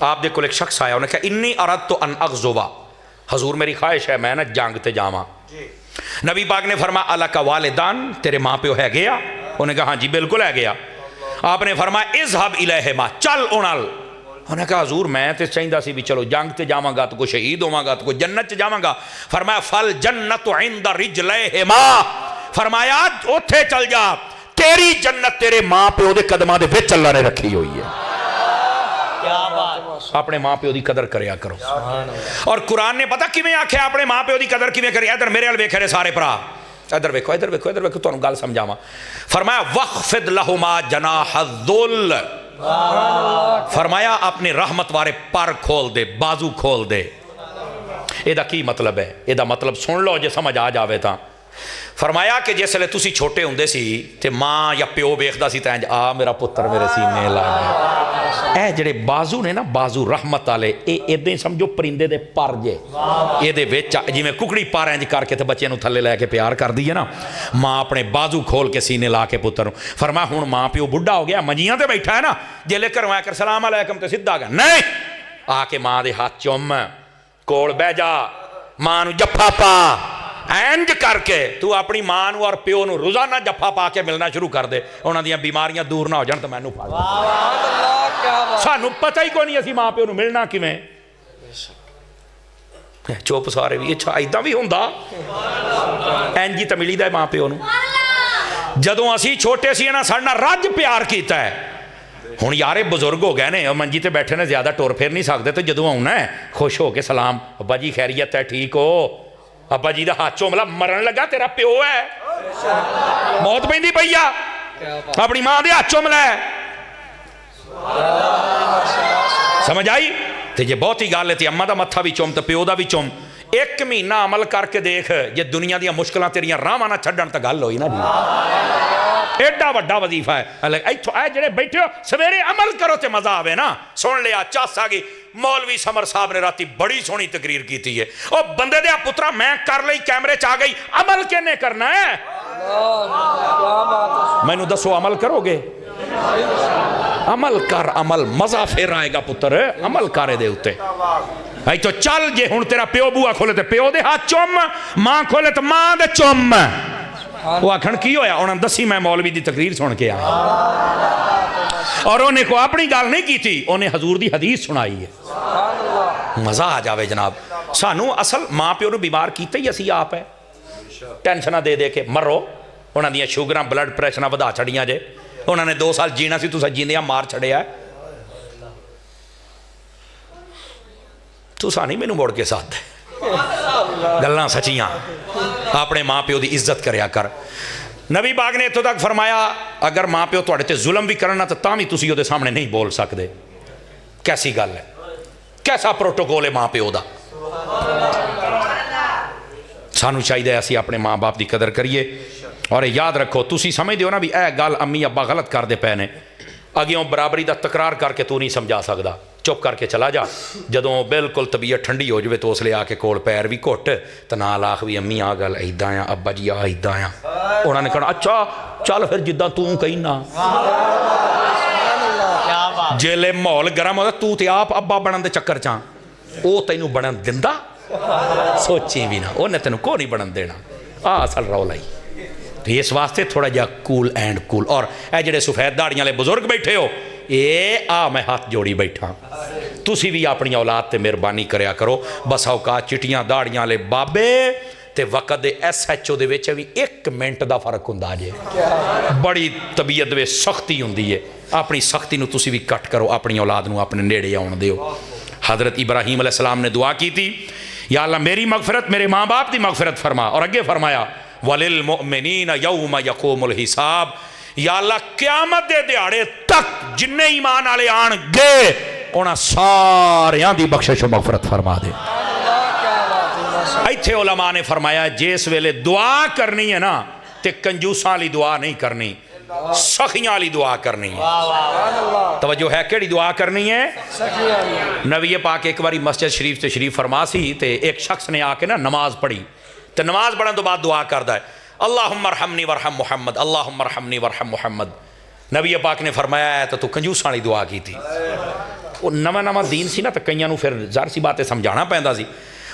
آپ دے کول ایک شخص آیا, انہیں کہا انی اردت ان اغزوا, حضور میری خواہش ہے میں نا جنگ تے جاواں. نبی پاک نے فرمایا الک والدان, تیرے ماں پیو ہے گیا؟ انہوں نے کہا ہاں جی بالکل ہے گیا. آپ نے فرمایا اذهب الیہما, چل انال. انہوں نے کہا حضور میں تے چاہیندہ سی بھی چلو جنگ تے جاواں گا تو کوئی شہید ہوواں گا تو کوئی جنت تے جاواں گا. فرمایا فل جنت عند رجلیہما, فرمایا اوتھے چل جا, تیری جنت تیرے ماں پیو دے قدماں دے وچ اللہ نے رکھی ہوئی ہے. اپنے ماں پیو دی قدر کریا کرو. اور قرآن نے پتہ کیویں آکھیا اپنے ماں پیو دی قدر کیویں کری؟ ادھر میرے ال ویکھے سارے بھرا, ادھر ویکھو ادھر ویکھو ادھر ویکھو, تانوں گل سمجھاواں. فرمایا وخفض لہما جناح الذل, فرمایا اپنے رحمت والے پر کھول دے, بازو کھول دے. اے دا کی مطلب ہے؟ اے دا مطلب سن لو جے سمجھ آ جاوے تاں. فرمایا کہ جس لے تسی چھوٹے ہوندے سی تے ماں یا پیو ویکھدا سی تے آ میرا پتر میرے سینے لا گیا. اے جڑے بازو نے نا, بازو رحمت والے, اے ادیں سمجھو پرندے دے پر جے. اے دے وچ جویں ککڑی پر انج کر کے تے بچے نوں تھلے لے کے پیار کردی ہے نا, ماں اپنے بازو کھول کے سینے لا کے پتر نوں. فرمایا ہن ماں پیو بڈھا ہو گیا, منجیاں تے بیٹھا ہے نا, جے لے کروایا کر سلام علیکم تے سیدھا گیا نہیں, آ کے ماں دے ہاتھ چوم, کول بہ جا, ماں نوں جفا پا, اینج کر کے تو اپنی ماں نو اور پیو نو روزانہ جفا پا کے ملنا شروع کر دے. انہاں دیاں بیماریاں دور نہ ہو جان تو مینوں پڑ سانو پتہ ہی کوئی نہیں اسی ماں پیو نو ملنا کیویں. چپ سارے بھی, اچھا ایداں بھی ہوندا, اینج ہی تے ملیدا ہے ماں پیو نو. جدوں اسی چھوٹے سی نا ساڈے نال رج پیار کیتا ہے. ہن یارے بزرگ ہو گئے نے, منجی تے بیٹھے نے, زیادہ ٹور پھر نہیں سکتے, تو جدوں آؤنا ہے خوش ہو کے سلام, ابا جی خیریت ہے, ٹھیک ہو؟ ابا جی دا ہاتھ چوم لا, مرن لگا تیرا پیو ہے, موت پیندی پئی آ, اپنی ماں دے ہاتھ چوم لے. سمجھ آئی؟ تے جے بہت ہی گل ہے تے اماں دا متھا بھی چوم تے پیو دا بھی چوم. 1 مہینہ عمل کر کے دیکھ, جے دنیا دیاں مشکلاں تیریاں راہواں نہ چھڈن تے گل ہوئی نا جی. ایڈا وڈا وظیفہ ہے. ایتھوں اے جڑے بیٹھے ہو سویرے عمل کرو تے مزہ آوے نا. سن لیا چس آ گئی, مولوی سمر صاحب نے راتی بڑی سونی تقریر کیتی ہے. او بندے دیا پترا میں کر لئی, کیمرے چ آ گئی, عمل کینے کرنا ہے؟ مینوں دسو عمل کرو گے؟ عمل کر, عمل, مزہ پھر آئے گا پتر, عمل کرے دے اتے. اے تو چل, جے ہن تیرا پیو بوا کھولے تے پیو دے ہاتھ چوم, ماں کھولے تے ماں دے چوم. وہ آکھن کی ہویا؟ انہاں دسی میں مولوی دی تقریر سن کے آیا, اور انہیں کو اپنی گل نہیں کی تھی, انہیں حضور دی حدیث سنائی ہے. مزہ آ جاوے جناب. سانو اصل ماں پیو نو بیمار کیتے ہی اسی آپ ہے, ٹینشناں دے دے کے مرو. انہاں دیاں شوگراں بلڈ پریشراں ودا چھڑیاں جے, انہاں نے 2 سال جینا سی, تساں جیندیاں مار چھڑیا ہے. تساں نہیں مینوں موڑ کے ساتھ دے, گلاں سچیاں. اپنے ماں پیو دی عزت کریا کر. نبی پاک نے اتوں تک فرمایا اگر ماں پیو تواڈے تے ظلم بھی کرنا تو تاں بھی تسی اودے سامنے نہیں بول سکدے. کیسی گل ہے, کیسا پروٹوکول ہے ماں پیو دا. سانو چاہیے اسی اپنے ماں باپ دی قدر کریے. اور یاد رکھو, تسی سمجھ دیو نا بھی اے گل امی ابا غلط کر دے پے نے, اگیوں برابری دا تکرار کر کے تو نہیں سمجھا سکدا. چپ کر کے چلا جا، جدوں بالکل طبیعت ٹھنڈی ہو جائے تو اس لیے آ کے کول پیر بھی گھٹ تے نال آخ بھی امی آ گل ایداں آ، ابا جی آ ایداں آ۔ انہوں نے کہنا اچھا چل پھر جداں تو کہنا، جیلے ماحول گرم ہوتا تو تے آپ ابا بنن دے چکر چاں، او تینوں بنن دیندا؟ سوچی بھی نہ، انہیں تینوں کو نہیں بنن دینا۔ اصل رولا ہی تو اس واسطے تھوڑا جا کول اینڈ کول۔ اور اے جڑے سفید داڑیاں والے بزرگ بیٹھے ہو، میں ہاتھ جوڑی بیٹھا، تسی بھی اپنی اولاد تے مہربانی کریا کرو۔ بس اوقات چٹیاں داڑیاں والے بابے تے وقت دے ایس ایچ او دے وچ بھی 1 منٹ دا فرق ہوندا جے، بڑی طبیعت دے سختی ہوندی ہے، اپنی سختی نو تسی بھی کٹ کرو، اپنی اولاد نو اپنے نیڑے آن دیو۔ حضرت ابراہیم علیہ السلام نے دعا کی تھی، یا اللہ میری مغفرت، میرے ماں باپ دی مغفرت فرما، اور اگے فرمایا وَلِلْمُؤْمِنِينَ يَوْمَ يَقُومُ الْحِسَابِ، یا اللہ قیامت دے دیہاڑے تک جننے ایمان والے آن گے انہاں ساریاں دی بخشش و مغفرت فرما دے۔ ایتھے علماء نے فرمایا جس ویلے دعا کرنی ہے نا تے کنجوساں والی دعا نہیں کرنی، سخیاں والی دعا کرنی ہے۔ توجہ ہے، کیڑی دعا کرنی ہے؟ نبی پاک ایک باری مسجد شریف تے شریف فرما سی تے ایک شخص نے آ کے نا نماز پڑھی تے نماز پڑھن تو بعد دعا کردا ہے اللہم ارحمنی ورحم محمد، اللہم ارحمنی ورحم محمد۔ نبی پاک نے فرمایا ہے تو کنجوساں والی دعا کی تھی۔ وہ نواں دین سی نا تو کئیاں نو پھر ظاہر سی باتیں سمجھانا پیندا سی۔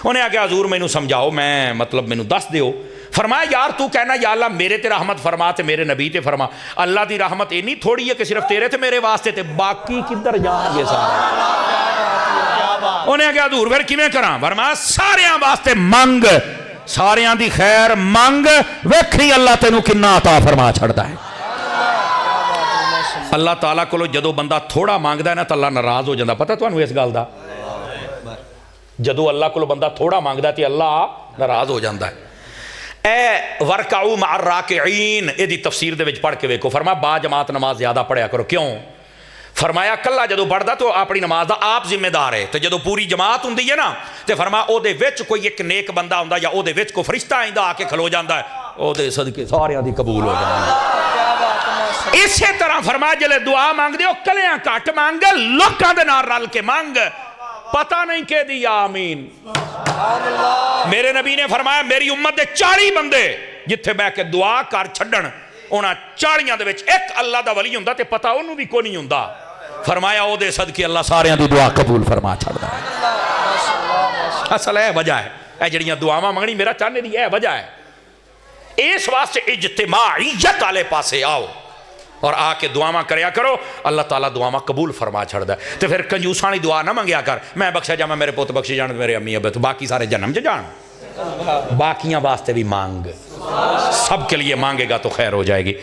انہیں آگے حضور مینوں سمجھاؤ، میں مطلب مینوں دس دیو۔ فرمایا یار تو کہنا یا اللہ میرے تے رحمت فرما تے میرے نبی تے فرما، اللہ دی رحمت اینی تھوڑی ہے کہ صرف تیرے تے میرے واسطے تے باقی کدھر جان گے سارے؟ انہیں آگے حضور پھر کیویں کراں؟ فرمایا ساریاں واسطے منگ، ساریاں دی خیر منگ، ویکھی اللہ تینوں کنا عطا فرما چھڑدا ہے۔ اللہ تعالیٰ کو جدو بندہ تھوڑا مانگدا ہے نا تو اللہ ناراض ہو جاتا، پتہ تانوں اس گل دا؟ جدو اللہ کو بندہ تھوڑا مانگدا تے اللہ ناراض ہو جاتا ہے۔ اے ورکعوا مع الراکعین، یہ دی تفسیر دے وچ پڑھ کے ویکھو، فرمایا با جماعت نماز زیادہ پڑھیا کرو۔ کیوں؟ فرمایا کلا جدو پڑھدا تو اپنی نماز دا آپ ذمہ دار ہے، تو جدو پوری جماعت ہوندی ہے نا تے فرمایا او دے وچ کوئی ایک نیک بندہ ہوندا یا او دے وچ کوئی فرشتہ آئندا آ کے کھلو جاندا ہے، او دے صدقے ساریاں دی قبول ہو جاندی ہے۔ اسی طرح فرمایا جلے دعا مانگ دیو کلیاں کٹ مانگ، لوکاں دے نال رل کے مانگ، پتہ نہیں کہ دی یا آمین۔ میرے نبی نے فرمایا میری امت دے 40 بندے جتھے بہ کے دعا کر چھڈن، انہاں 40 دے وچ ایک اللہ دا ولی ہوندا تے پتہ انہوں بھی کوئی نہیں ہوندا۔ فرمایا او دے صدقے اللہ ساریاں دی دعا قبول فرما چھڑدا ہے۔ اصل ہے وجہ ہے اے جڑیاں دعاواں منگنی میرا چاہنے دی اے وجہ ہے۔ اس واسطے اجتماعیت والے پاسے آؤ اور آ کے دعاواں کریا کرو، اللہ تعالیٰ دعاواں قبول فرما چھڑدا ہے۔ تو پھر کنجوساں والی دعا نہ منگیا کر، میں بخشا جاواں میرے پوت بخشی جان میرے امی ابے، تو باقی سارے جنم چ جان، باقیاں واسطے بھی مانگ، سب کے لیے مانگے گا تو خیر ہو جائے گی۔